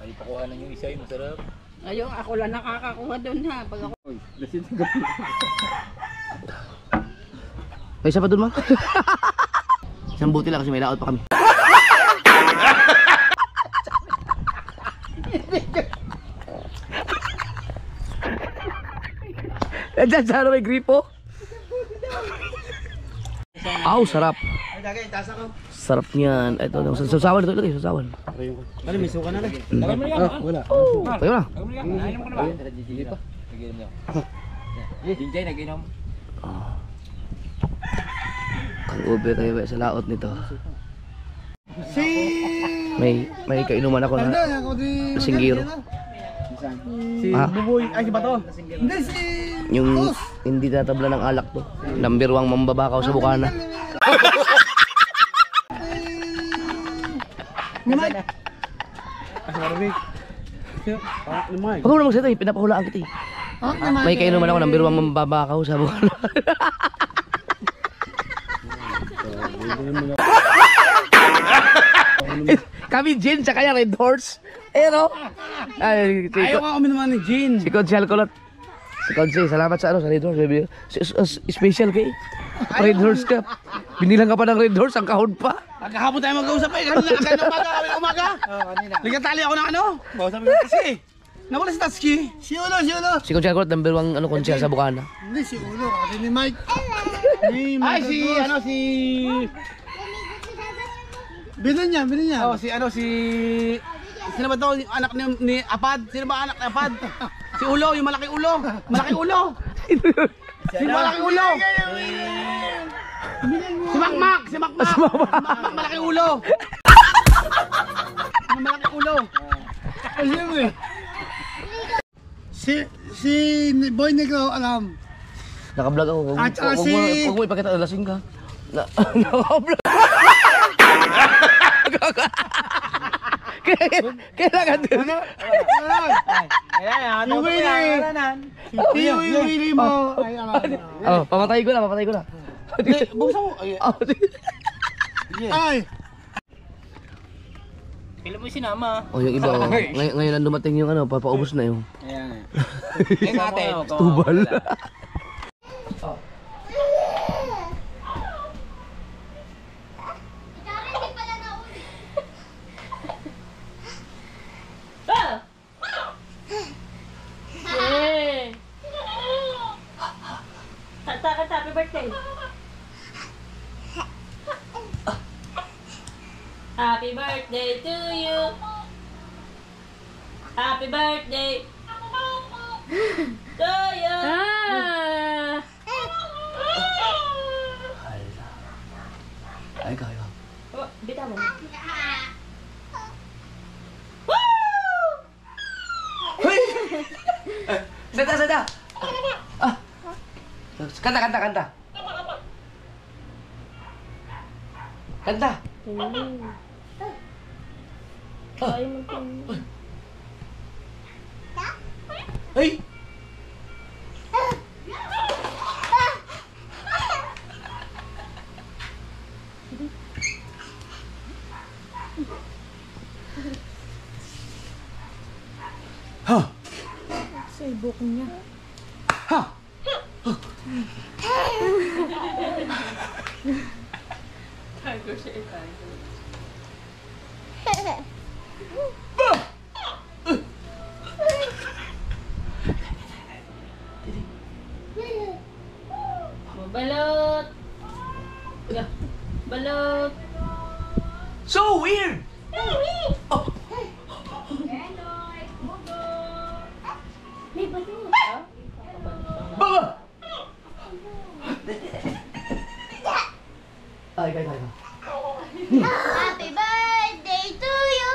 Ay, pakuha na yung isa yung masarap. Ngayon, ako lang nakakakuha doon ha. Pag ako May isa pa dun, ma? Isang buti lang kasi may laot pa kami. Nandiyan sa ano may gripo? Aw, sarap. Ay, dagay, taas ako. Sarap niyan. Ito, sasawan ito. Lagay, sasawan. Ano, may suka na lang. Wala. Tayo na. Nainom ko na ba? Hindi pa. Naginom niyo. Jinjay, naginom. Kang ube kayo sa laot nito. Si... May kainuman ako Ano, na ako di... singgiro. Si Ha? Buboy. Ay, si Bato. Hindi, si... Yung hindi tatabla ng alak to. Number 1 mambabakaw sa Bukana. Ni Mike. Huwag mo na magsalita eh, pinapahulaan kita eh. May kainuman ako, number 1 mambabakaw sa Bukana. Kami Jin, tsaka yung Red Horse. Eh no? Ay, Ayaw nga kami naman ni Jean. si Conchal Kulot. Si Conchal, salamat sa Red Horse. Baby. Special kay. Red Horse ka. Binilang ka pa ng Red Horse, ang kahon pa. Kahapon tayo mag-uusap eh. Kanina umaga, umaga. Kanina. Nagkatali ako ng ano. Sabi ko kasi. Nawala si Tatsuki. Si Ulo, si Ulo. Si Conchal Kulot, number 1 ano, Conchal sa Bukana. Hindi, si Ulo. Kasi ni Mike. Ni Ay, Mike si Cruz. ano, si... Binan niya, binan niya. Oh, si ano, si... Sino ba to? Anak ni Apad? Sino ba anak ni Apad? Si Ulo, yung malaki ulo. Malaki ulo. Si malaki ulo. Si Makmak, si Makmak. Si Makmak, malaki ulo. Yung malaki ulo. Ay, siyempre. Si Boy Negro, alam. Naka-vlog ako. At saka si- Huwag mo ipakita, lasing ka. Naka-vlog. Kailangan din. Yung Willie. Si Willie mo. Ay, alam. Oh, pamatay ko na, pamatay ko na. Buksan mo. Ay, Oh, Ay. Pila mo sinama. oh, yung iba, oh. Ngayon lang dumating yung ano, papaubos na yung Ayan. Eh, natin. tubal. Hey! Kanta, happy birthday! Happy birthday to you! Happy birthday! To you! Ay, kaya. Oh, bitaw mo. Sada, sada. Ah. Kanta, kanta, kanta. Kanta. Ay, magpapalala. Ay. Ha. Sa ibok niya. Ha. Balot! Balot! So weird. Oh. May balot! Baba. Ay, kaya, kaya. Happy birthday to you!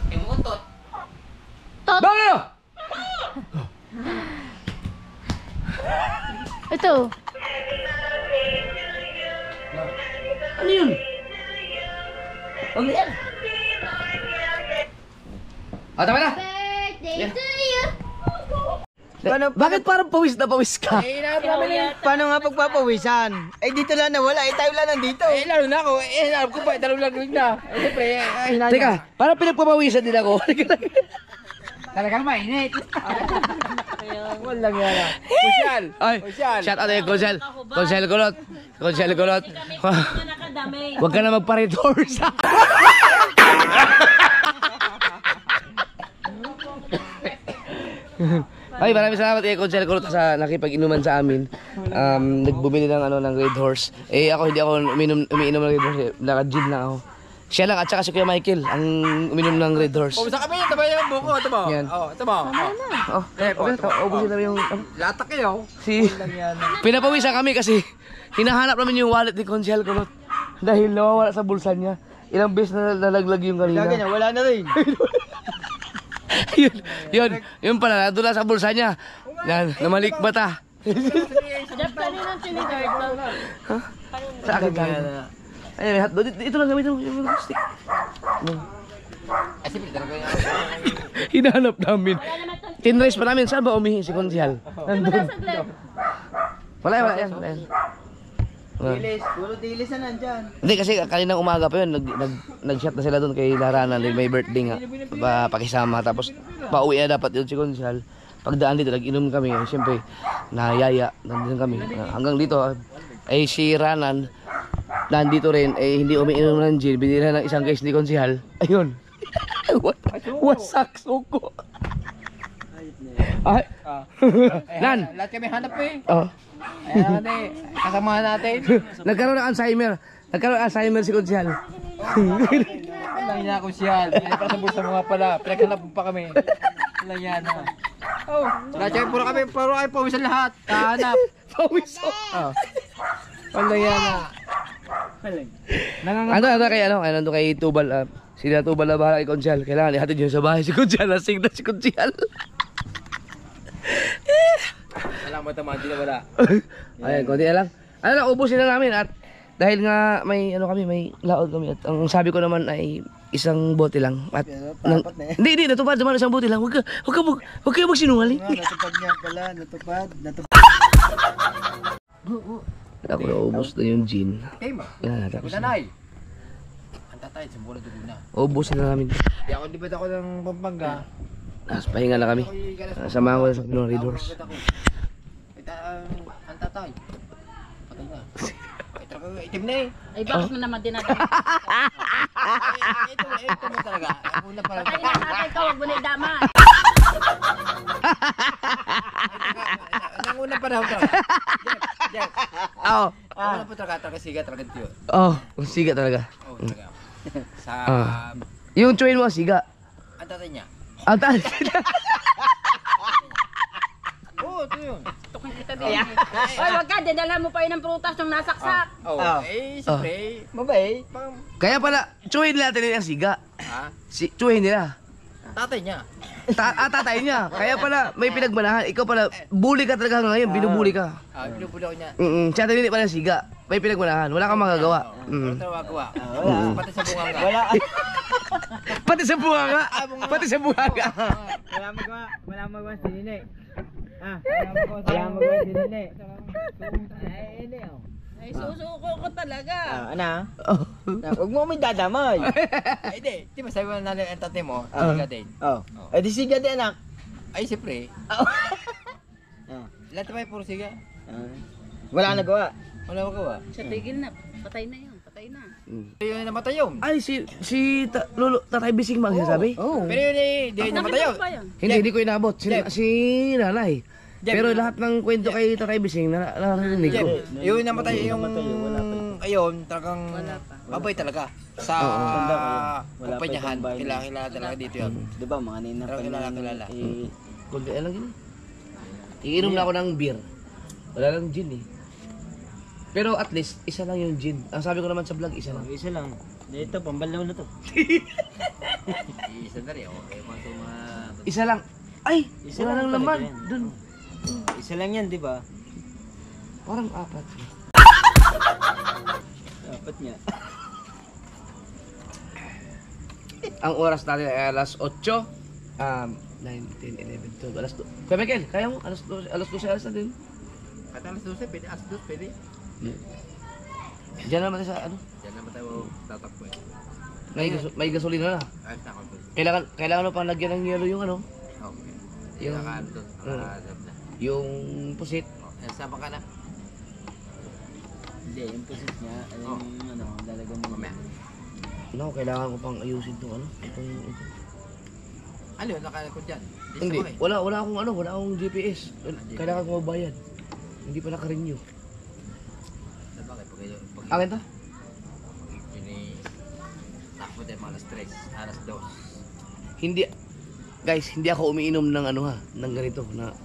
Imutot. Baba. Ito. Ano yun? Ano yan? Ah, tama na. Birthday to you! Bakit parang pawis na pawis ka? Paano nga pagpapawisan? Eh dito lang nawala, eh tayo lang nandito. Eh, lalo na ako. Eh, alam ko pa. Dalawang lang na. Eh, siyempre, Teka, parang pinagpapawisan din ako. talagang mainit. Walang yan. Kusyal. Ay, Kusyal. shout out kay Kusyal. Kusyal Kulot. Kusyal Kulot. Nakadamay. Huwag ka na magpa-retorse. Ay, maraming salamat kay Conchel Kurot sa nakipag-inuman sa amin. Nagbumili ng ng Red Horse. Ako hindi ako umiinom ng Red Horse. Naka-gin lang ako. Siya lang at saka si Kuya Michael ang uminom ng Red Horse. Pumunta kami, ito ba yung buko? Ito ba? Yan. Ito ba? Ubusin namin yung Lata kayo. Pinapawisan kami kasi hinahanap namin yung wallet ni Conchel Kurot. Dahil nawawala sa bulsa niya. Ilang beses na nalaglag yung kanina. Wala na rin. yun pala, nandun lang sa bulsa niya. Namalikbata. Jeff, kanina sinigard lang. Sa akin kanina. Ay, may hotdog. Ito lang gamitin mo yung stick. Hinahanap namin. Tinrace pa namin. Saan ba umihi si Conchel? Nandun. Wala yan. Dilis, puro dilis na nandyan. Hindi kasi kaninang umaga pa yun, nag-shot na sila doon kay Larana, may birthday nga, pakisama, tapos pauwi na dapat yun si Conchel. Pagdaan dito, nag-inom kami, siyempre, nayaya, nandun kami. Hanggang dito, ay si Ranan, nandito rin, hindi umiinom ng gin, binila ng isang case ni Conchel. Ayun. Wasak suko. Ay. Nan. Lahat kami hanap eh. Oh. Ayan natin, kasamahan natin. Nagkaroon ng Alzheimer si Conchel. Walang yan ako siya. Pinapara sa bulsa mga pala. Pinaghanap pa kami. Walang yan ha. Oh, lahat kami, puro kayo pawisan lahat. Kahanap. Pawiso. Oh. Walang yan ha. Ano kay Tubal, sila Tubal na bahala kay Conchel. Kailangan ihatid yun sa bahay si Conchel. Nasig na si Conchel. Salamat naman, di na wala. Ayan, konti na lang. Ubusin na namin at dahil nga may may laod kami at ang sabi ko naman ay isang bote lang at hindi natupad naman isang bote lang. Huwag kayo magsinungaling. Natupad niya pala, natupad. Ako naubos na yung gin. Okay ma. Yan, tapos Nanay. Ang tatay, sumula dugo na. ubusin na namin. Di ako libat ako ng Pampanga. Tapos pahinga na kami. Samahan ko na sa Pinoy Red Horse. Ang tatay. Patay na. Itim na eh. Ay, bakit mo naman dinadala? Ito mo talaga. Una pa lang. Patay na natin ka, huwag mo na idamay. Nanguna pa daw talaga. Jeff. Oo. Ano po talaga siga talaga yun. Siga talaga. Oo talaga. Sa Yung chewin mo, siga. ang tatay niya. Ang taas. Oo, ito yun. Tukin kita din. Ay, wag ka, dinala mo pa yun ng prutas nung nasaksak. Oo. Siyempre. Mabay. Kaya pala, chewin nila natin yung siga. Ha? Chewin nila. Tatay niya. Tatay niya. Kaya pala, may pinagmanahan. Ikaw pala, bully ka talaga ngayon. Binubuli ka. Pinupuli ako niya. Siya hindi pala siga. May pinagmanahan. Wala kang magagawa. Ano magawa? Pati sa bunga nga. Pati sa bunganga. Pati sa bunganga. Wala magawa si Nene. Wala magawa si Nene. Ay, susuko ko talaga. Ana? Huwag mo may dadamay. Hindi. Di ba sabi mo na ang tatay mo? Siga din. Eh di siga din anak. Ay, siyempre. Lahat ba puro siga? Wala nagawa. Wala magawa. Sa tigil na, patay na yun, patay na. Yun namatay yun. Ay, Lolo, Tatay Bising ba ang sinasabi? Pero yun di namatay yun. Pa yun. Hindi ko inabot. Si nanay. Pero lahat ng kwento kay Tatay Bising, narinig ko. Yung namatay yung ayun, talagang babay talaga. Sa kumpanyahan, kilala talaga dito yun. Di ba mga nina pa Kilala. Kunti lang yun. Iinom na ako ng beer. Wala lang gin eh. Pero at least, isa lang yung gin. Ang sabi ko naman sa vlog, isa lang. Isa lang. Dito pambalaw na to. Isa na rin, okay. Isa lang. Ay! Isa Wala lang lang naman. talaga yan. Dun. Isa lang yan, di ba? Parang apat. Dapat niya. Ang oras natin ay alas 8. 9, 10, 11, 12, alas 2. Kuya Michael, kaya mo? Alas 12 alas na din. At alas 12, pwede, alas 12, pwede. Diyan naman tayo sa ano? Diyan naman tayo tatakbo eh. May gasolina na. Ayos na ako. Kailangan mo pang lagyan ng yelo yung ano? Okay. Yung- Nakaano doon, nakasab na. Yung pusit. Sama ka na. Hindi, yung pusit niya, lalagyan mo. Mamaya. No, kailangan ko pang ayusin itong ano? Ito. Ano yun, nakalikod dyan? Hindi, wala akong GPS. Kailangan ko magbayad. Hindi pa naka-renew. Bakit? Pag Akin to? takbo tayo mga alas 2. Hindi, guys, hindi ako umiinom ng ng ganito na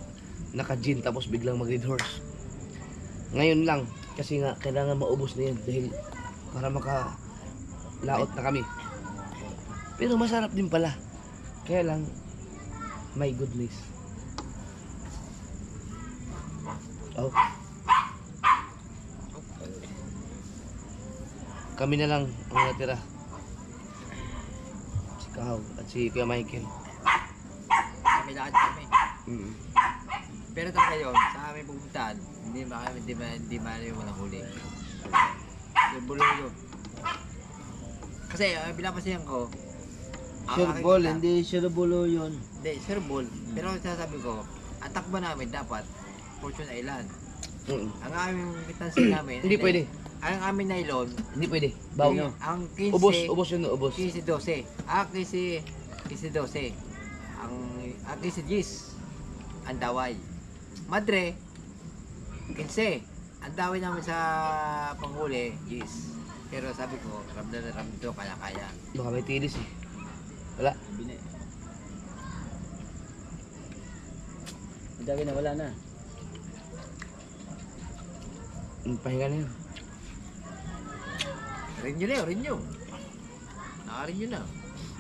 naka-gin tapos biglang mag-red horse. Ngayon lang, kasi nga kailangan maubos na yan dahil para maka-laot na kami. Pero masarap din pala. Kaya lang, my goodness. Oh. Kami na lang ang natira. Si Kahaw at si Kuya Michael. Kami lahat kami. Mm. Pero talaga yun, sa aming pupuntahan, hindi yung walang huli. Yung bulo yun. Kasi pinapasiyan ko, Sureball, hindi Sureballo yun. Hindi, Sureball. Pero sasabi ko, ang takbo namin dapat Fortune Island. Ang aming kitansin namin, Hindi pwede. Ang aming nylon, Hindi pwede. Baw. ang 15, Ubos yun, ubos. 15-12. 15-12. Ang 15 Gis, ang daway. Madre, 15. Ang daway namin sa panghuli, Gis. Pero sabi ko, ramdam na ramdam to, kaya-kaya. Baka may tilis eh. Wala. Ang dami na, wala na. Pahinga na yun. Renew na yun, renew. Naka-renew na.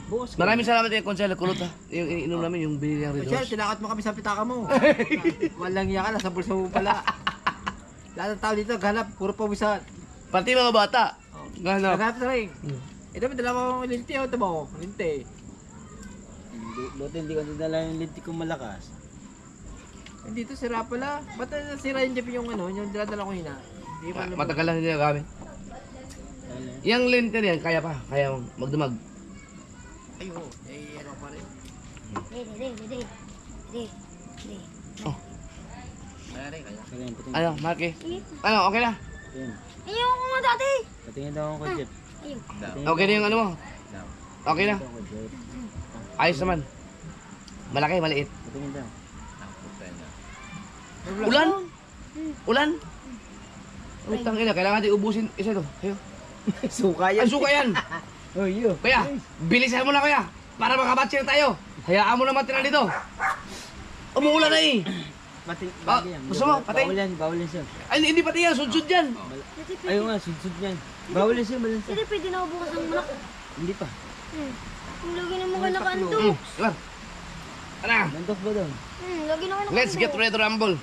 Bukas ko. Maraming salamat kay Consel Kulot ha. Yung ininom namin yung binili ng Red Michelle, Horse. tinakat mo kami sa pitaka mo. Walang iya ka na, sa bulsa mo pala. Lahat ng tao dito, ganap, puro pawisan. Pati mga bata. Gano. Naghanap sa ring. Ito, may dalawang linti. Ito mo, linti. Buti hindi ko nadala yung linti kong malakas. Hindi ito, sira pala. Ba't nasira yung Jeff yung yung diladala ko yun ha? Hindi pa alam. Matagal lang hindi nagamit. Yang lente na yan, kaya pa. Kaya magdamag. Ay, oo. Eh, ano pa rin. Kaya rin, kaya. Kaya yung patingin. Ano, Marky? Ano, okay na? Yan. Ayoko nga dati. Patingin daw ako Jeff. Ayun. Okay na yung ano mo? Okay na? Ako Jeff. Ayos naman. Malaki, maliit. Patingin daw. Ulan? Ulan? Uy, tangina, kailangan natin ubusin isa ito. Ayo. Suka Ang suka yan! Oh, yun. Kuya, bilisan mo na kuya! Para makabatsi na tayo! Hayaan mo na matira dito! Umuulan na eh! Ah, gusto mo? Patay? Bawal yan siya. Ay, hindi pati yan, sudsud yan! Ayaw nga, sudsud yan. Bawal yan siya, malansa. Hindi pwede na bukas ang manok. Hindi pa. Kung lagi na mo ka nakaantok. Iwan! Ano? Nantok ba daw? Lagi na ka nakaantok. Let's get ready to rumble!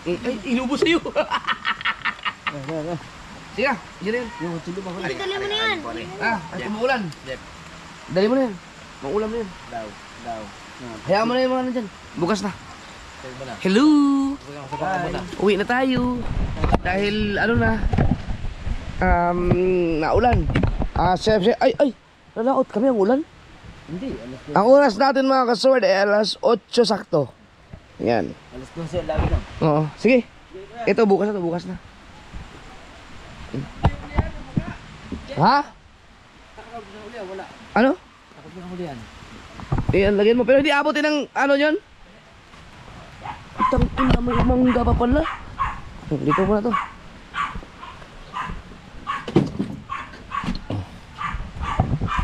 Ay, inubo sa'yo! Sige na, dyan na yan. Yung tulo ba ko? Hindi, dali mo na yan. Ay, umuulan. Jeff. Dali mo na yan. Mauulam na yan. Daw. Hayaan mo na yung mga nandyan. Bukas na. Sa'yo mo na. Hello! Bye. Muna. Uwi na tayo. Dahil ano na, naulan. Chef, ay, nalaot kami ang ulan. Hindi, alas Ang oras natin mga kasword ay alas 8 sakto. Yan. 12 lagi lang. Oo, sige. Ito bukas na, bukas na. Ha? Ano? Takot na huli yan. Lagyan mo, pero hindi abutin ng ano yun? Itang ina, may mangga pa pala. Dito mo na to.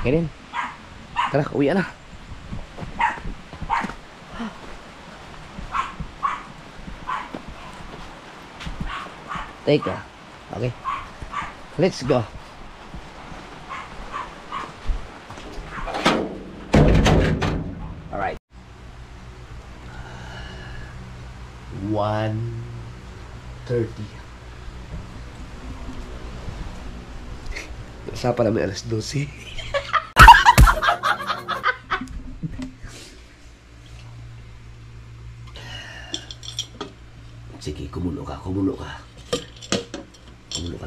Ganyan. Tara, uwi na. Teka. Okay. Let's go. Alright. 1:30. Nasa pa namin alas 12. Sige, kumulo ka. Kumulo ka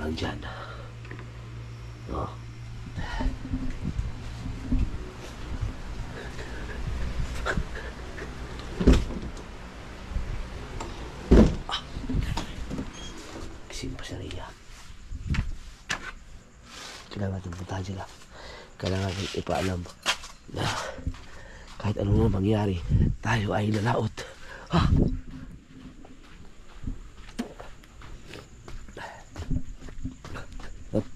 lang dyan. Oh. Isin pa siya Rhea. Kailangan natin puntahan sila. Kailangan natin ipaalam na Kahit ano naman mangyari, tayo ay nalaot. Ha? Up.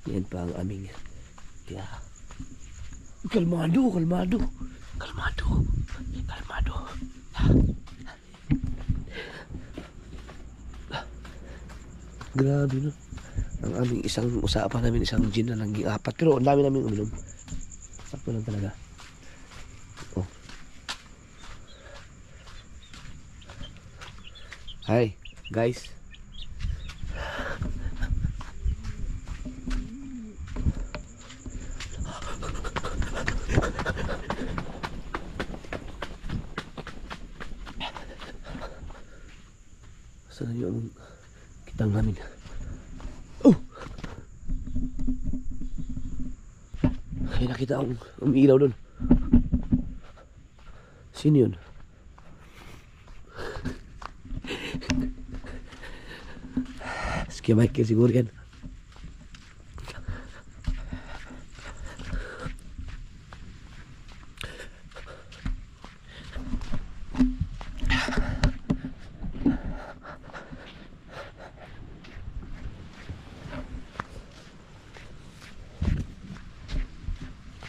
Yan pa ang aming kaya. Kalmado. Grabe no. Ang aming isang usapan namin, isang gin na lang apat. Pero ang dami namin uminom. Sakto lang talaga. Oh. Hi, guys. Saan yung kitang namin? Oh! Ay, nakita akong umiilaw doon. Sino yun? Si Michael siguro yan.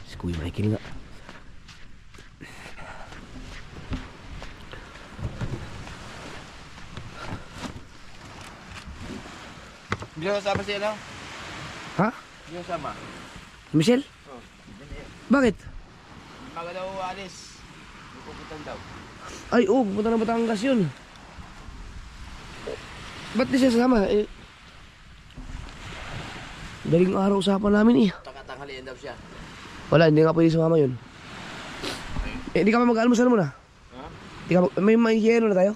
Si Kuya Michael nga. Hindi ko kasama siya, no? Ha? Hindi ko kasama. Michelle? Oh, Bakit? Maga daw alis. Hindi pupuntan daw. Ay, oh, pupunta ng Batangas yun. Ba't di siya sasama? Eh, daling araw usapan namin eh. Tanghalian daw siya. Wala, hindi nga pwede sumama yun. Eh, hindi ka ba mag-almusal muna? Ha? Hindi ka may yelo na tayo?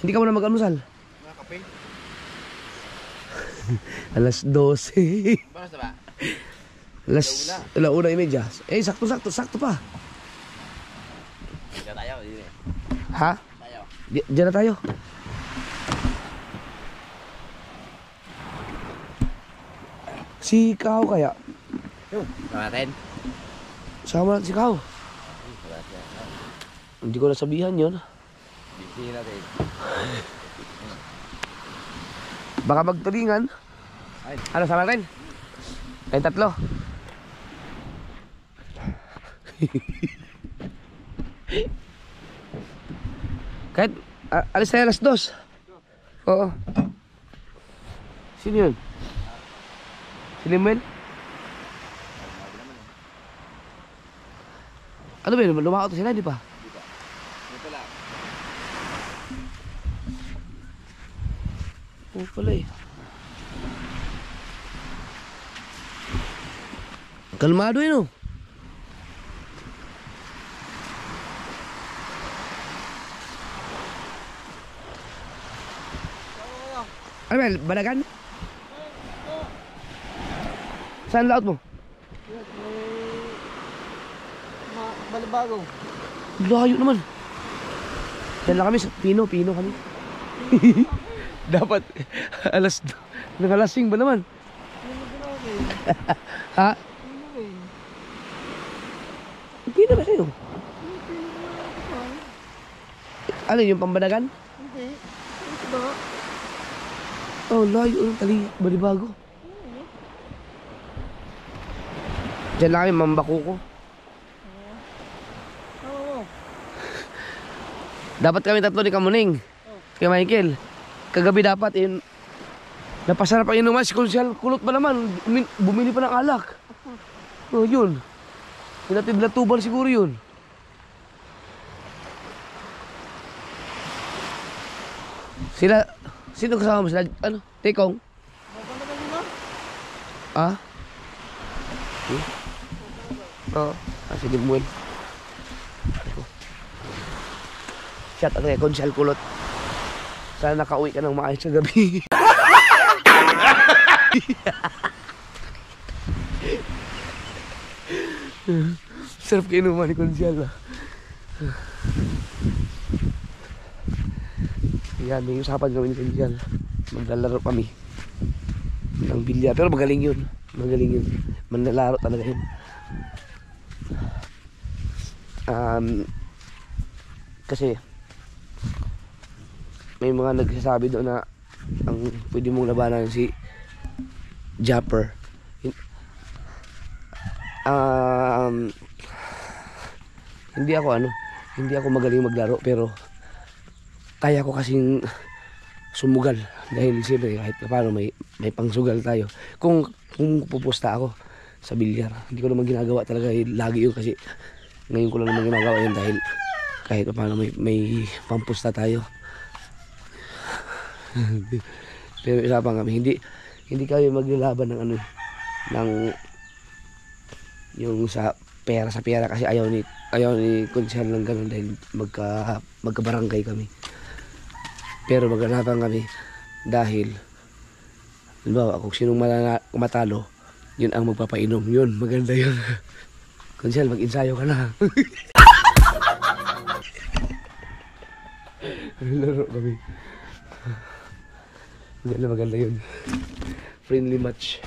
Hindi ka muna mag-almusal? Mga kape? Alas 12. Basta ba? Alauna 1:30. Eh, sakto pa. Diyan tayo. Ha? Tayo. Diyan na tayo. Si Kao kaya? Natin? Sama natin si Kao. Hindi ko nasabihan yun. Busy natin. Baka magtulingan. Ano, sama natin? Tayong tatlo. Kahit alis tayo alas 2. Oo. Sino yun? Si Limuel? Ano ba yun? Lumakot sila, di pa? Ito lang. Oo pala eh. Kalmado yun oh. Ano ba? Balagan? Saan laot mo? Balibago. Layo naman. Yan lang kami sa Pino kami. Dapat alas nangalasing ba naman? Ha? Pino ba sa'yo? Ano yung pambadagan? Hindi. Ito ba? Oh, layo ng tali, Balibago. Diyan lang kami, Mambakuko. Dapat kami tatlo ni Kamuning. Kay Michael. Kagabi dapat yun. Napasarap ang inuman. Si Konsyal kulot ba naman? Bumili pa ng alak. Oh, yun. Pinatid na tubal siguro yun. Sila, sino kasama mo sila? Ano? Tekong? Ah? Oo. Sige, Muel. Shout out kay Konsyal Kulot. Sana nakauwi ka ng maayos sa gabi. Sarap kayo naman ni Konsyal. Yan, may usapan kami ni Konsyal. Maglalaro kami ng bilya. Pero magaling yun. Magaling yun. Manlalaro talaga yun. Kasi may mga nagsasabi doon na ang pwede mong labanan si Japper. Hindi ako magaling maglaro, pero kaya ko kasing sumugal dahil siyempre kahit paano may pangsugal tayo. Kung pupusta ako sa bilyar, hindi ko naman ginagawa talaga lagi yun, kasi ngayon ko lang naman ginagawa yun dahil kahit paano may pampusta tayo. Pero isa pa kami, hindi kami maglalaban ng ng yung sa pera kasi ayaw ni Kunsel ng ganun dahil magkabarangay kami. Pero maglalaban kami dahil halimbawa kung sinong matalo, yun ang magpapainom. Yun, maganda yun. Kunsel, mag-ensayo ka na. Laro kami. Maganda yun. Friendly match.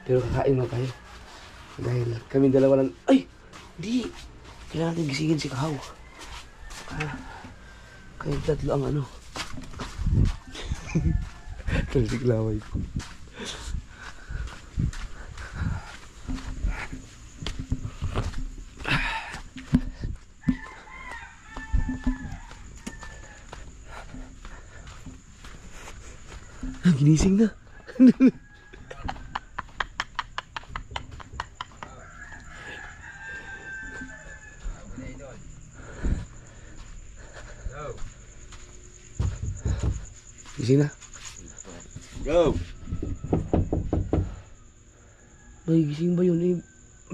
Pero kakain mo tayo. Dahil kami dalawa lang. Ay! Di! Kailangan natin gisingin si Kahaw. Kaya tatlo ang Talsik laway ko. Ginising na. Gising na. Go! May gising ba yun?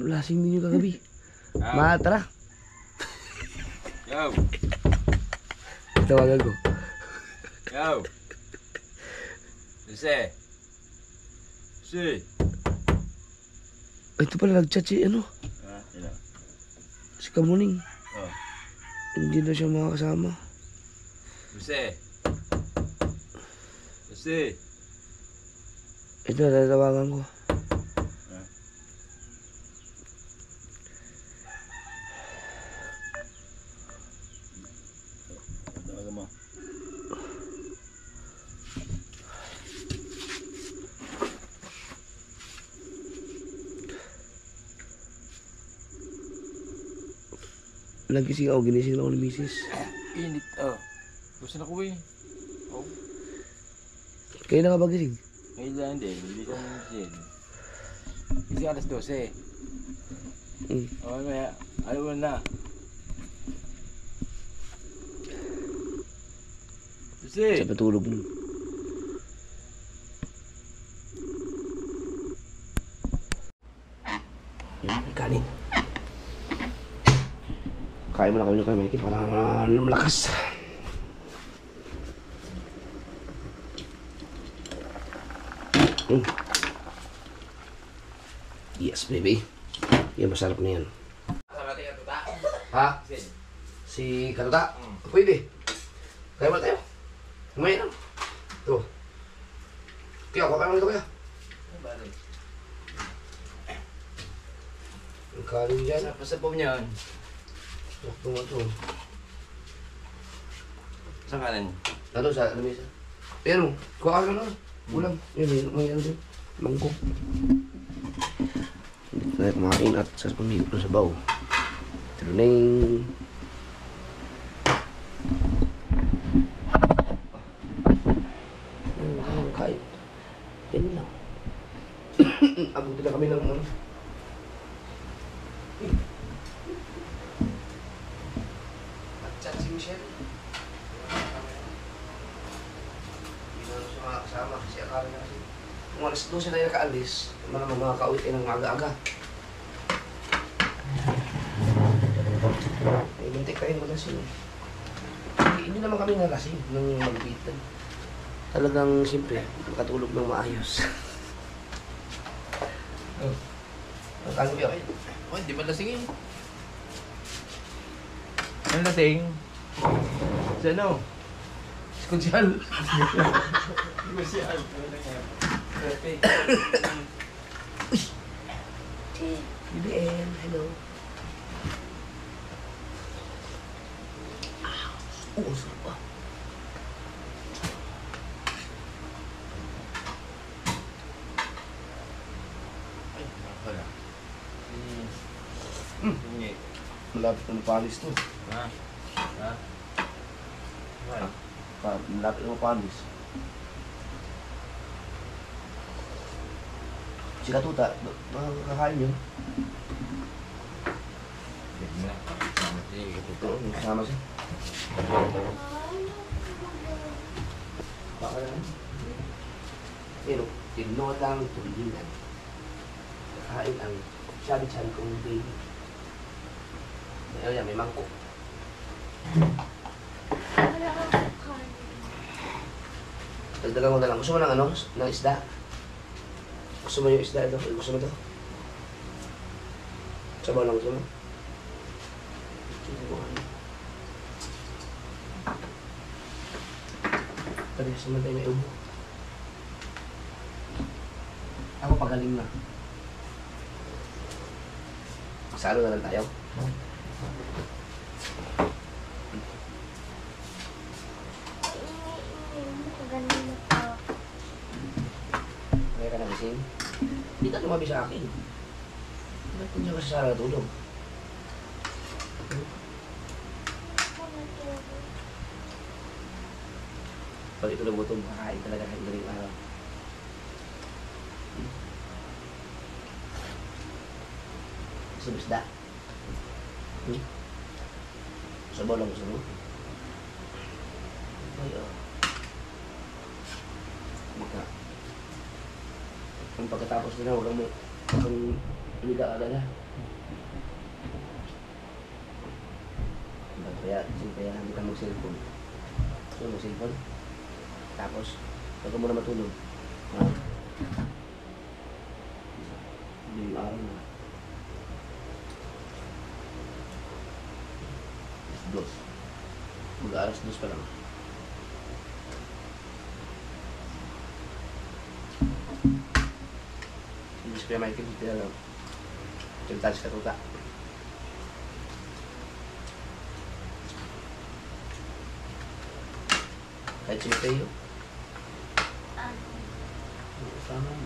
Lasing din yung kagabi. Ma, tara. Go! Tawagan ko. Go! Jose! Si! Ito pala nag-chat si Yun. si Kamuning. Oh. Hindi na siya makakasama. Jose! Jose! Ito, tatawagan ko. Tawagan mo. Nagising ako, ginising ako ni Mrs. Init, Gusto na ko eh. Kayo na ka ba gising? Ngayon lang din, hindi ko naman kasi alas 12. Maya, alam mo na. Jose! Sa patulog nun. Yan, kanin. Kain mo na kami ng Mikey para malakas. Yes, baby. Yan, masarap na yan. Ha? Si Katuta? Pwede. Kaya mo tayo. Kumain lang. Ito. Kaya, kuha ka lang ito kaya. Ang kanin dyan. Sa pom niyan. Ito nga ito. Saan kanan? Ano sa lamesa? Pero, kuha ka lang. Ulam. Yan, may ano din. Mangkok. Hindi tayo kumain at sa pamilip ng sabaw. Truneng. Kain. Yan lang. Abuti na kami ng At si Michelle. Kasama kasi akala na kasi kung alas 12 na yung nakaalis, malamang makaka-uwi tayo ng aga-aga. Ay, muntik kayo malasing. Hindi naman kami nalasing nung magbitan. Talagang siyempre, makatulog ng maayos. Ano kayo kayo? Oh, hindi man lasing eh. Ano lasing? Sa ano? Si Kunsihal. BBM, hello. Oo, sarap ah. Malapit na mapalis to. Malapit na mapalis. Si Katuta, makakakain yun. Ito, kasama siya. Baka lang. Pero, tinodang tulingan. Kain ang sabi-sabi kong baby. Ayun yan, may mangkok. Wala akong kanin. Dagdagan ko na lang. Gusto mo ng ano? Ng isda? Gusto mo yung isda ito? Gusto mo ito? Sabaw lang gusto mo? Tadi sementara may ubo. Ako pagaling na. Salo na lang tayo. Ganun na pa. Kaya ka nagising? Hindi ka tumabi sa akin. Ba't hindi ka sa sala natulog? Pag ito na gutom, kakain talaga kahit galing araw. Gusto mo isda? Sabaw lang gusto mo? Ay, Maka. Ang pagkatapos nila, huwag mo kang uliga agad ha. Kaya hindi ka mag-cellphone. So, mag-cellphone. Tapos, pag mo na matulog. Hindi yung araw na. Dos. Mag-aaras dos pa lang. Hindi si Kuya Michael, hindi na lang. Tintalis ka tuta. Kahit si Mateo. Sama mo.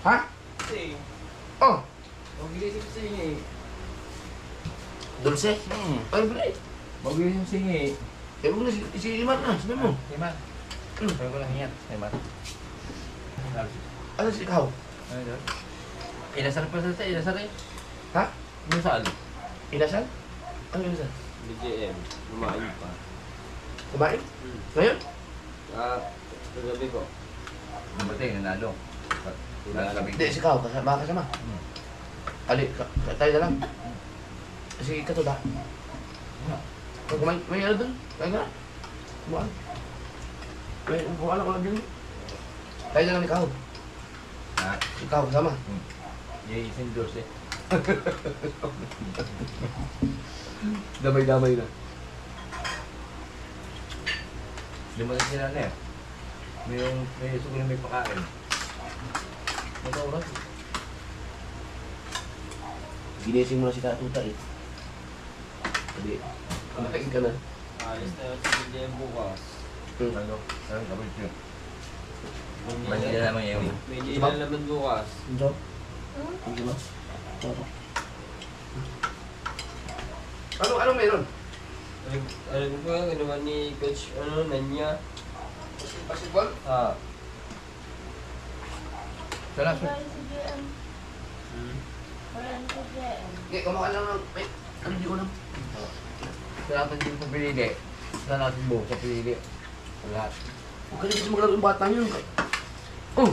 Ha? Oh, Magilis yung singi. dulce? Ano ba eh? Magilis yung singi. Eh, huwag na si Iman na, sabi mo. Iman. Sabi ko lang yan. Iman. Ano si ikaw? Ano doon? Inasal pa sa inasal eh. Ha? Inasal. Inasal? Ano inasal? BGM, lumain pa. Kumain? Ngayon? Kagabi ko. Buti, nanalo. Hindi, si ikaw, makakasama. Ali, tayo na lang. Si Katuda. Kung may ano dun, kaya ka na. Kumaan. May kumaan ako lang din. Tayo na lang ikaw. Ha? Ikaw, kasama. Yung isang dos eh. Damay-damay na. Lumalas sila na eh. May suko na may pakain. Ano oras? Ginising mo na si Katuta eh. Sabi, kumakain ka na. Alis na yung sa BGM bukas. Ano? Ano? Kapit yun. May Basta nila- naman yung... May nilalaman bukas. Job? Hindi ba? Ano meron? Alam ko yung ginawa ni Coach Nanya. Basketball? Sana Wala si JM. Wala si JM. Okay, kumakain lang ng... Ay, ano di ko lang? natin din kung pinili. Sana natin buo sa pinili. Lahat. Huwag ka rin kasi maglaro yung bata niyo. Oh!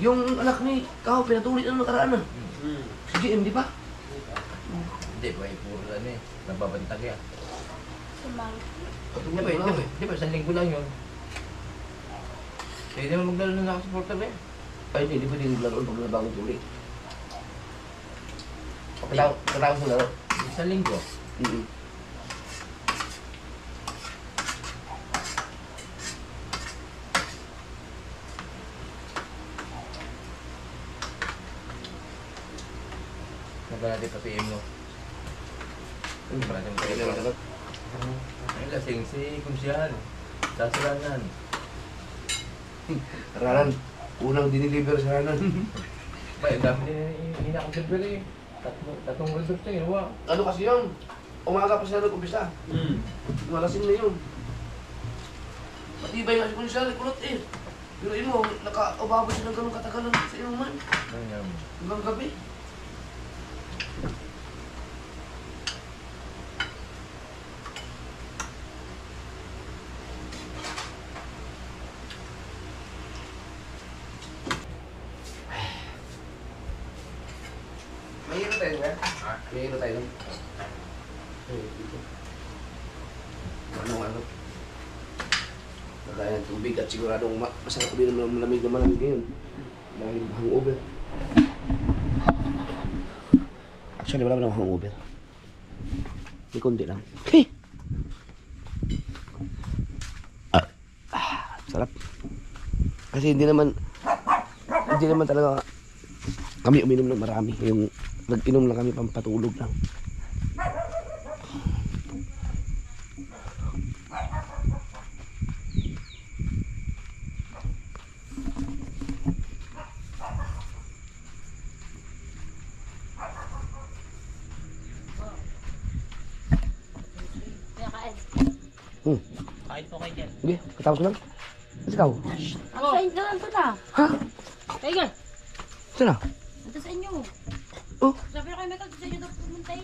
Yung anak ni Kao, pinatuloy na nakaraan na. Si GM, di ba? Hindi, puro ano eh. Nababantag yan. Sumang. Di ba, isang linggo lang yun. Pwede mo maglaro na nakasuporter na yan. Ay, hindi pa din laro pag nabagong tuli. Kailangan sa laro. Isang linggo. Naba natin patiin mo. Hindi ba natin patiin mo? Ay, lasing si Kunsihan. Sasalanan. Ranan, unang diniliver sa Ranan. Ba, ang dami din ina-deliver eh. Tatlong resort na ginawa. Ano kasi yun? Umaga pa sila nag-umpisa. Malasing na yun. Matibay nga si Kunsyal, kulot eh. Pero yun mo, naka-ubabot siya ng ganun katagalan sa inuman. Hanggang gabi. May hilo tayo ba? May hilo tayo. Ano? Nagaya ng tubig at siguradong masarap din ng malamig na malamig ngayon. Dahil hangover. Actually, wala ba ng hangover? May kundi lang. Hey! Sarap. Kasi hindi naman talaga kami uminom ng marami. Yung nag-inom lang kami pampatulog lang. Kain po kayo dyan. Sige, katapos ko lang. Kasi ikaw? Kain ka lang ito na. Ha? Kain ka. Saan na? Ito sa inyo. Oh, Sabi na kayo may sa inyo daw pumuntay.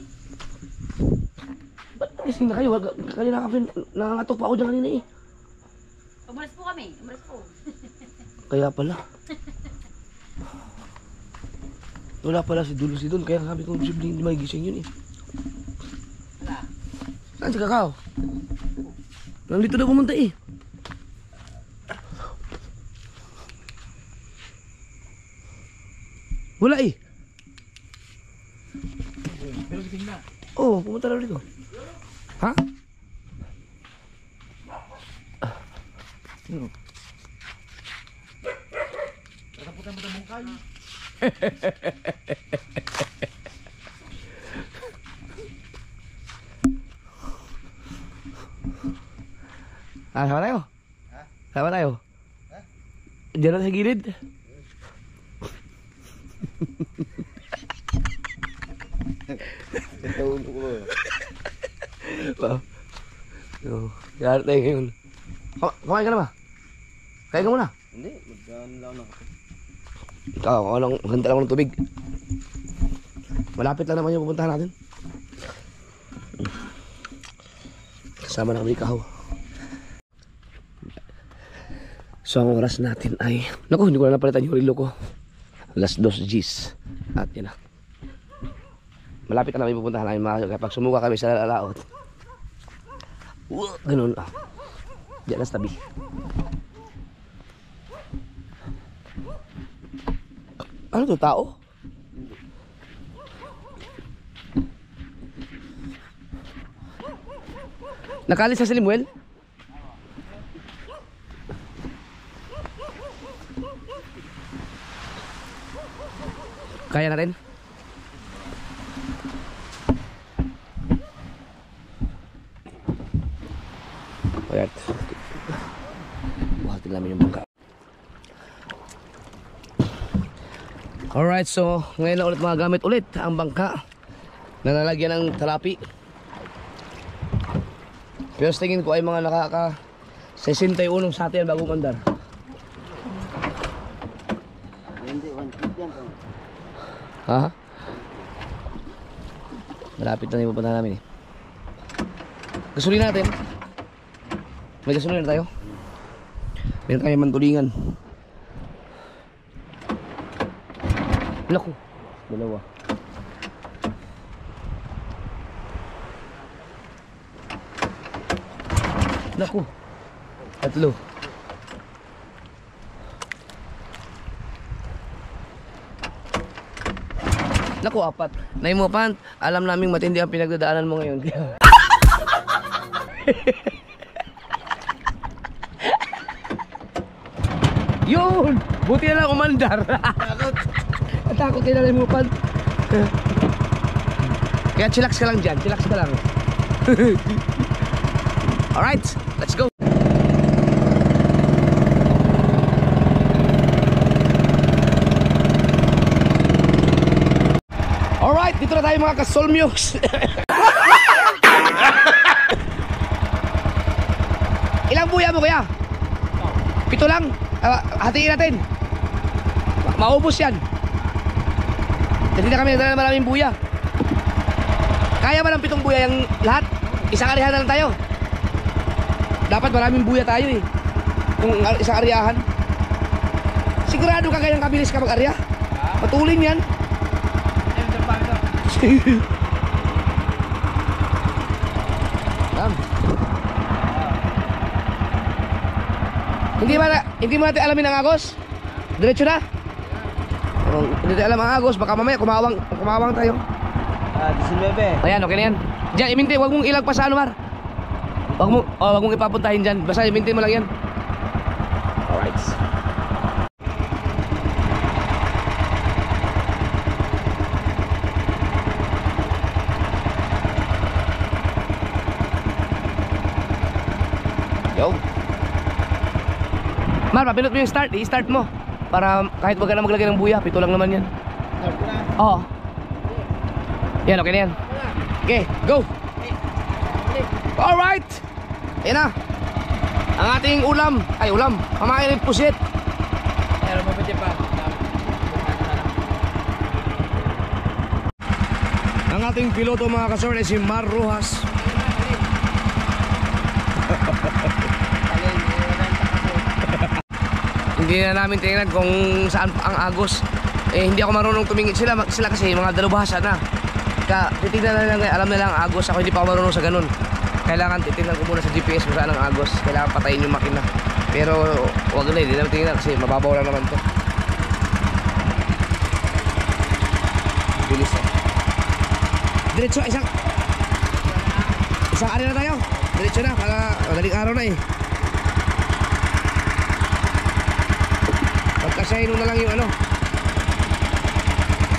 ba't nagising na kayo? Kanina kami, nangangatok pa ako dyan kanina eh. Umalis po kami. Umalis po. Kaya pala. Wala pala si Dulo si Don, kaya sabi ko hindi magigising yun eh. Saan si Kakao? Nandito na pumunta eh. Wala eh. Pero gising na. Oo, pumunta na dito. Ha? Tataputan mo na mong kayo. Sama tayo? Sama tayo? Diyan na sa gilid. Wow. Yari tayo ngayon. Kumain ka na ba? Kain ka muna. Hindi, magdaan lang ako. Ikaw, handa lang ako ng tubig. Malapit lang naman yung pupuntahan natin. Kasama na kami ikaw. So ang oras natin ay, naku, hindi ko na napalitan yung relo ko. Alas 2 Gs. At yan na. Malapit na namin pupuntahan namin mga kapag sumuka kami sa laot. Ganun ah. Diyan na sa tabi. Ano to, tao? Nakalis sa si Limuel? Kaya na rin? Alright. Buhatin namin yung bangka. Alright, so ngayon na ulit magagamit ulit ang bangka na nalagyan ng talapi. Pero sa tingin ko ay mga nakaka 61 sa atin bago mandar. Ha? Malapit na yung pupunta namin eh. Gasolina natin. May gasolina na tayo. Meron tayo mantulingan. Naku, dalawa. Naku, tatlo. Naku, apat. Nay mo, Pant, alam naming matindi ang pinagdadaanan mo ngayon. Yun! Buti na lang umandar. Natakot kayo na Nay mo, Pant. Kaya chillax ka lang dyan, chillax ka lang. Alright, let's go. Alright, dito na tayo mga kasolmyoks. Ilang buya mo kuya? 7 lang? Hatiin natin. Maubos yan. Hindi na kami nagdala ng maraming buya. Kaya ba ng 7 buya yung lahat? Isang arihan na lang tayo. Dapat maraming buya tayo eh. Kung isang aryahan. Sigurado ka kayang kabilis ka mag-arya? Matulin yan. Hindi mo natin alamin ang agos? Diretso na? Hindi natin alam ang agos, baka mamaya kumawang tayo. 19. Ayan, okay na yan. Diyan, iminti, huwag mong ilagpas sa ano, Mar. Huwag mong ipapuntahin dyan. Basta iminti mo lang yan. Alright. Yo. Mar, papindot mo yung start. I-start mo. Para kahit wag ka na maglagay ng buya, 7 lang naman yan. Oo. Yan, okay na yan. Okay, go. Alright. Ayan na. Ang ating ulam. Ay, ulam. Pamain ng pusit. Pero mabati pa. Ang ating piloto mga kasor ay si Mar Rojas. Hindi na namin tingnan kung saan ang agos. Hindi ako marunong tumingin sila kasi mga dalubhasa na. Titignan na lang, alam na lang ang agos. Ako hindi pa ako marunong sa ganun. Kailangan titignan ko muna sa GPS kung saan ang agos. Kailangan patayin yung makina. Pero wag na, hindi namin tingnan kasi mababaw lang naman to. Bilis eh. Diretso, isang ari na tayo. Diretso na, para madaling araw na eh. Pagkasyahin na lang yung ano,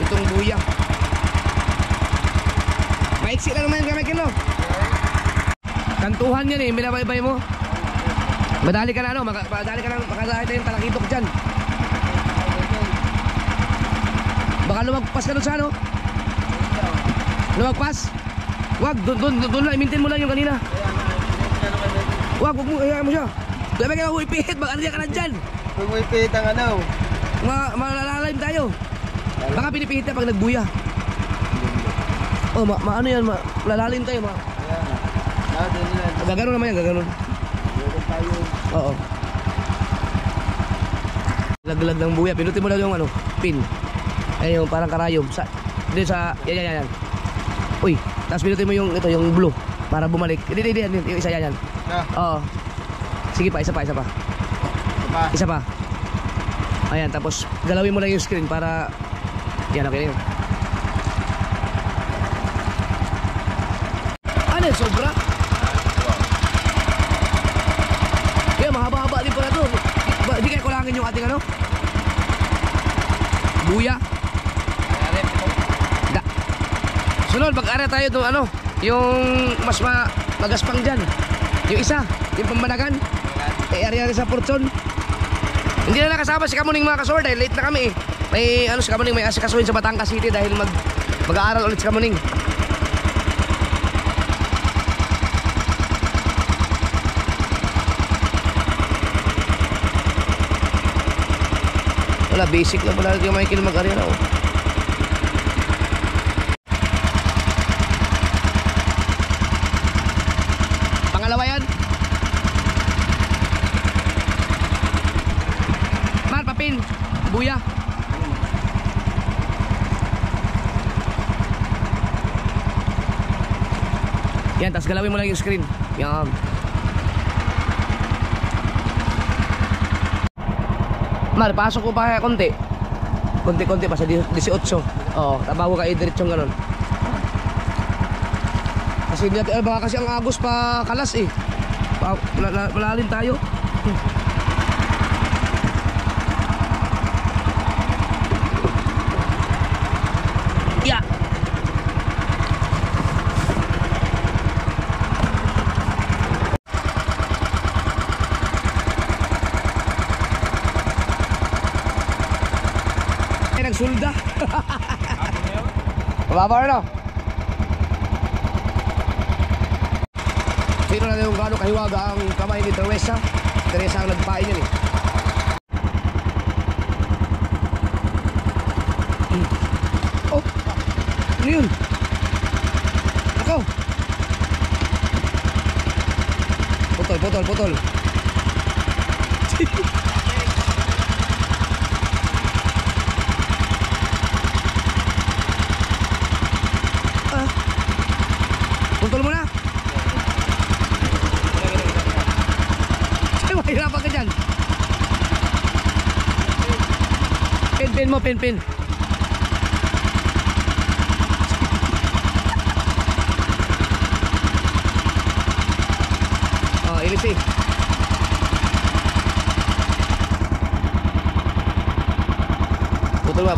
itong buya. Maiksi lang naman yung kamay kilo. Kantuhan yan eh, binabaybay mo. Madali ka na ano, madali ka na makadali tayong talakitok dyan. Baka lumagpas ka doon sa ano. Lumagpas? Wag, doon lang, i-maintain mo lang yung kanina. Wag mo, hayaan mo siya. Sabi ka na ipihit, mag-arya ka na dyan. Kung may pihit ang ano. Malalalim tayo. Baka pinipihit na pag nagbuya. Oh, ano yan, lalalim tayo, gaganon naman yan, gaganon. Oo. Laglag ng buya, pinutin mo lang yung ano, pin. Ay, yung parang karayom. Dito sa, yan. Uy, tapos pinutin mo yung, ito, yung blue. Para bumalik. Hindi, yung isa yan. Oo. Sige pa, isa pa. Isa pa. Ayan, tapos galawin mo lang yung screen para, yan, okay na yun. Ano yun, sobra? Kaya mahaba-haba din pala ito. Hindi kaya kulangin yung ating ano? Buya. Sunod, mag-ara tayo doon ano? Yung mas magaspang dyan. Yung isa, yung pambanagan. Area rin sa Portson. Hindi na nakasama si Kamuning mga kasor dahil late na kami eh. May ano si Kamuning, may asikasuhin sa Batangas City dahil mag-aaral ulit si Kamuning. Wala, basic lang pala yung Michael mag-arena oh. Pangalawa yan. Mar, papin, buya. Yan, tapos galawin mo lang yung screen. Yan. Mar, pasok ko pa kaya konti. Konti-konti pa sa 18. Oo, bago ka i-diretsong ganun. Kasi baka kasi ang agos pa kalas eh. Malalim tayo. Yeah. Ay, nagsulda. Mababa na. Sino na yung gano'ng kahiwaga ang kamay ni Teresa? Teresa ang nagpain yan eh. Oh! Ano yun? Ako! Putol. Putol mo na! Mahirapan ka dyan. Pin mo. Oh, ilisi. Putol ba?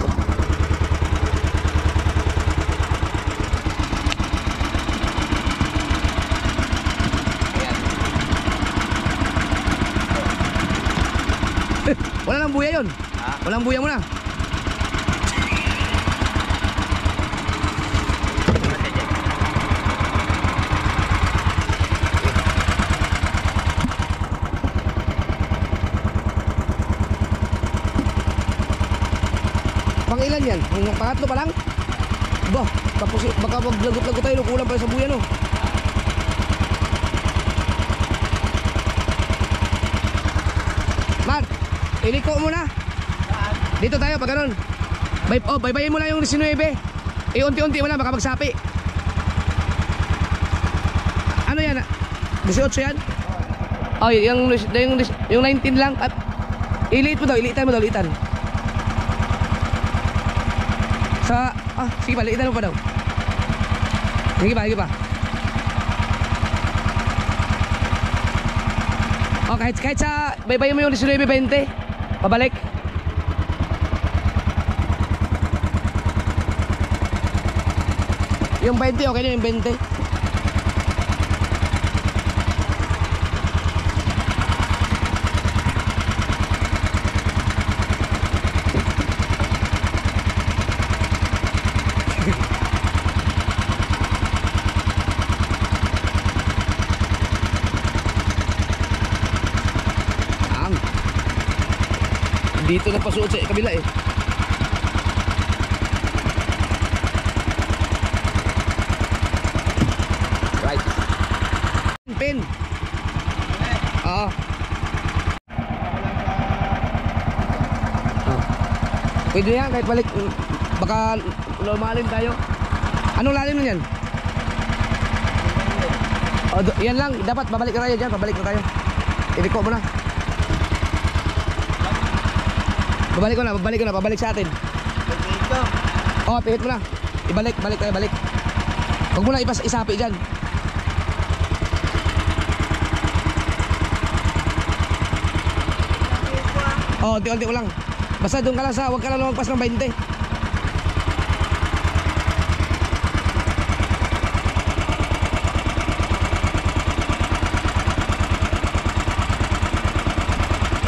Wala nang buya yun. Walang buya mo na. Pang ilan yan? Ang pangatlo pa lang? Ba, tapos baka maglagot-lagot tayo. Kulang pa sa buya no. Mar, iliko mo na. Dito tayo pag ganun. Baybayin mo lang yung 19. Unti-unti mo lang baka magsapi. Ano yan? 18 yan? Oh, yung 19 lang. At iliitan mo daw. Sige pa, liitan mo pa daw. Sige pa. Oh, kahit sa baybayin mo yung 19-20. Pabalik. Yung 20, okay na yung 20. Dito na pasuot sa kabila eh. Right. Pin. Oo. Pwede yan kahit balik. Baka lumalim tayo. Anong lalim na yan? Yan lang. Dapat babalik na tayo dyan. Babalik Iliko mo na. Babalik ko na, babalik sa atin. Oh, pihit mo na. Balik. Huwag mo na isapi dyan. Oh, unti-unti mo lang. Basta doon ka lang huwag ka lang lumagpas ng 20.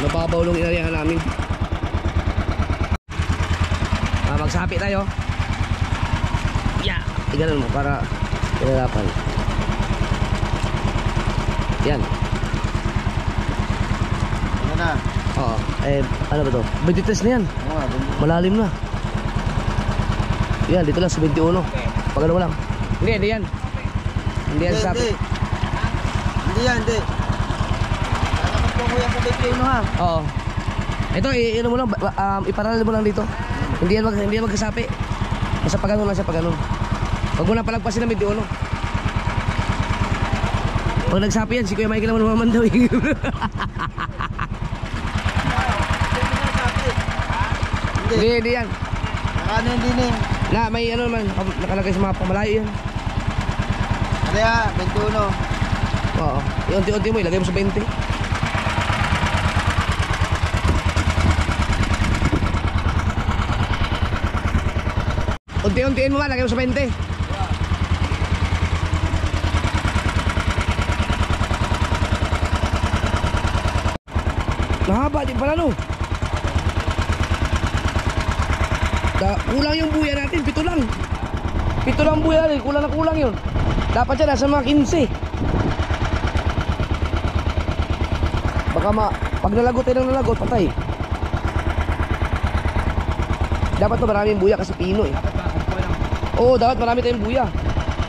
Nababaw nung inarihan namin. Magsapi tayo. Yeah. Iganon mo para ilalapan. Yan. Ano na? Oo. Ano ba to? 23 na yan. Malalim na. Yan, dito lang sa 21. Pag ano mo lang. Hindi yan. Hindi yan sapi. Hindi yan. Dapat po kuya sa 21 ha. Oo. Ito, ano mo lang, iparalal mo lang dito. Hindi yan magkasapi. Basta pag ganun lang siya, pag ganun. Huwag mo na palagpasin ng 21. Pag nagsapi yan, si Kuya Michael naman mamandaw eh. Hindi yan. Ano hindi ni? Na, may ano naman, nakalagay sa mga pamalayo yan. Kaya, 21. Oo. Unti-unti mo, ilagay mo sa 20. Unti-untiin mo ba, lagay mo sa 20. Mahaba din pala no. Kulang yung buya natin, 7 lang. 7 lang buya natin, kulang na kulang yun. Dapat siya nasa mga 15. Baka pag nalagot tayo ng nalagot, patay. Dapat to maraming buya kasi pino eh. Oo, dapat marami tayong buya.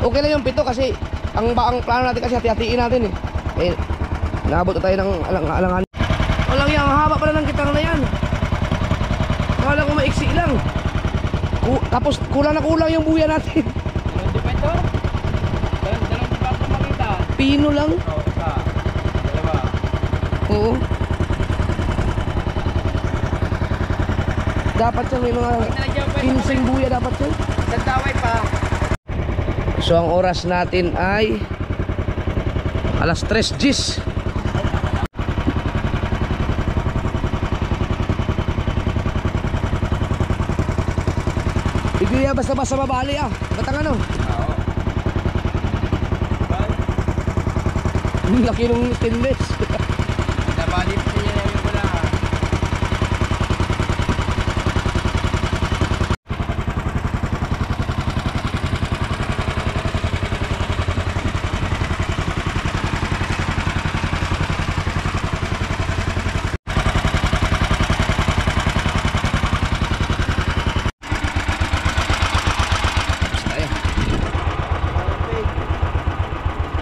Okay lang yung 7 kasi ang plano natin kasi hati-hatiin natin eh. Eh, naabot na tayo ng alangan. Walang yung haba pala ng kitang na yan. Kala ko maiksi lang. Tapos kulang na kulang yung buya natin. Dalawang dependo? Dalawang dependo makita. Pino lang. Oo, isa. Dalawa. Oo. Dapat yan may mga 15 buya dapat yan. Sandaway pa. So ang oras natin ay alas 3 gis. Hindi ya basta-basta mabali ah. Batang ano? Oo. Ang laki ng stainless. Nabalip niya yung wala.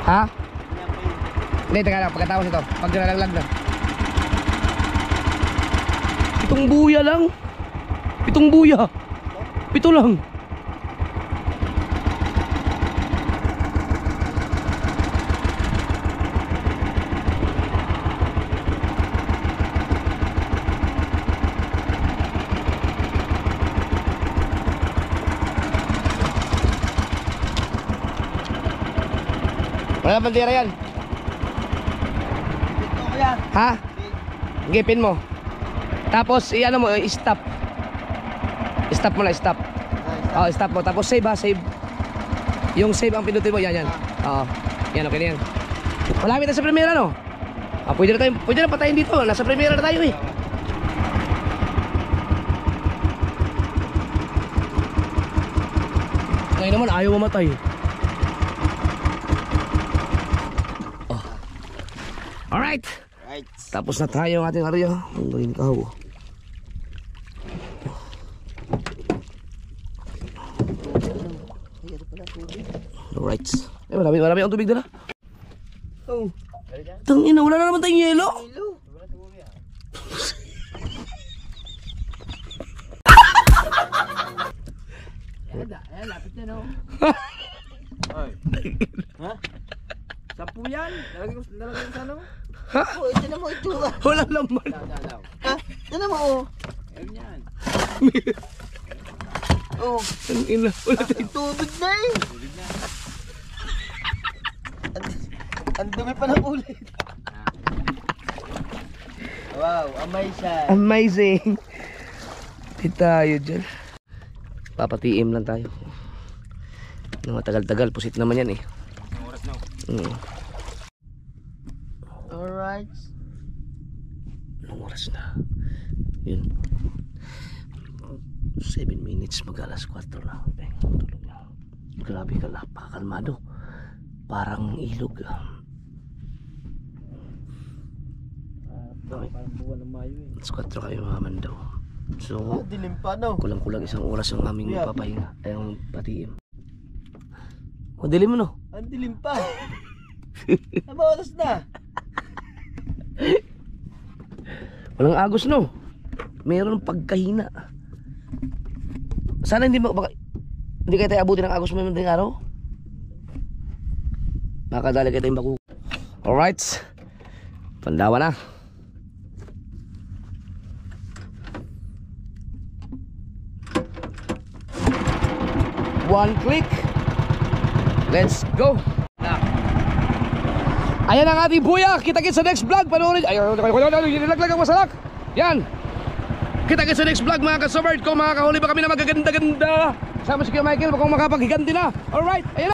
Ha? Hindi, teka lang, pagkatapos ito, pag nalaglag na. 7 buya lang. 7 buya. 7 lang. Wala na bandera yan. Ha? Gipin mo. Tapos i-ano mo, i-stop. I-stop mo na, stop. Oh, stop mo. Tapos save ha, save. Yung save ang pinutin mo, yan. Oo. Yan, okay na yan. Malapit na sa primera, no? Ah, pwede na patayin dito. Nasa primera na tayo eh. Ngayon naman, ayaw mamatay. Alright. Right. Tapos na tayo ang ating area. Ang galing ikaw. Alright. Eh, marami ang tubig dala. Oh. Tangina, wala na naman tayong yelo. Ayan, lapit na no. Ha? 10 yan? Lalagay ko sa ano? Ha? Oh, ito na mo ito. Wala naman. Daw. Ha? Ito na mo oh. Ayun yan. Oh. Tangina, wala tayong Tubig na eh. Ang dumi pa ng ulit. Wow, amazing. amazing. Di tayo dyan. Papatiim lang tayo. Nang matagal-tagal, pusit naman yan eh. Alright. Anong oras na? Yun. 7 minutes mag alas 4 na. Tulog na. Grabe ka, napakakalmado. Parang ilog. Parang buwan ng Mayo eh. Alas 4 kayo mamandaw. So, Dilim pa no. kulang-kulang isang oras ang aming papahinga. Ay, ang patiim. O, dilim mo no? Ang dilim pa. Nabawalas na. Walang agos no. Meron pagkahina. Sana hindi kayo tayo abutin ng agos mo yung araw. Makakadali kayo tayong baku. Alright. Pandawa na. One click. Let's go. Ayan ang ating buya. Kita-kits sa next vlog. Panoorin. Ayun, nilaglag ang masalak. Yan. Kita-kits sa next vlog mga kasubert. Kung makakahuli pa kami na magaganda-ganda. Sama si Kuya Michael kung makapaghiganti na. Alright. Ayan na.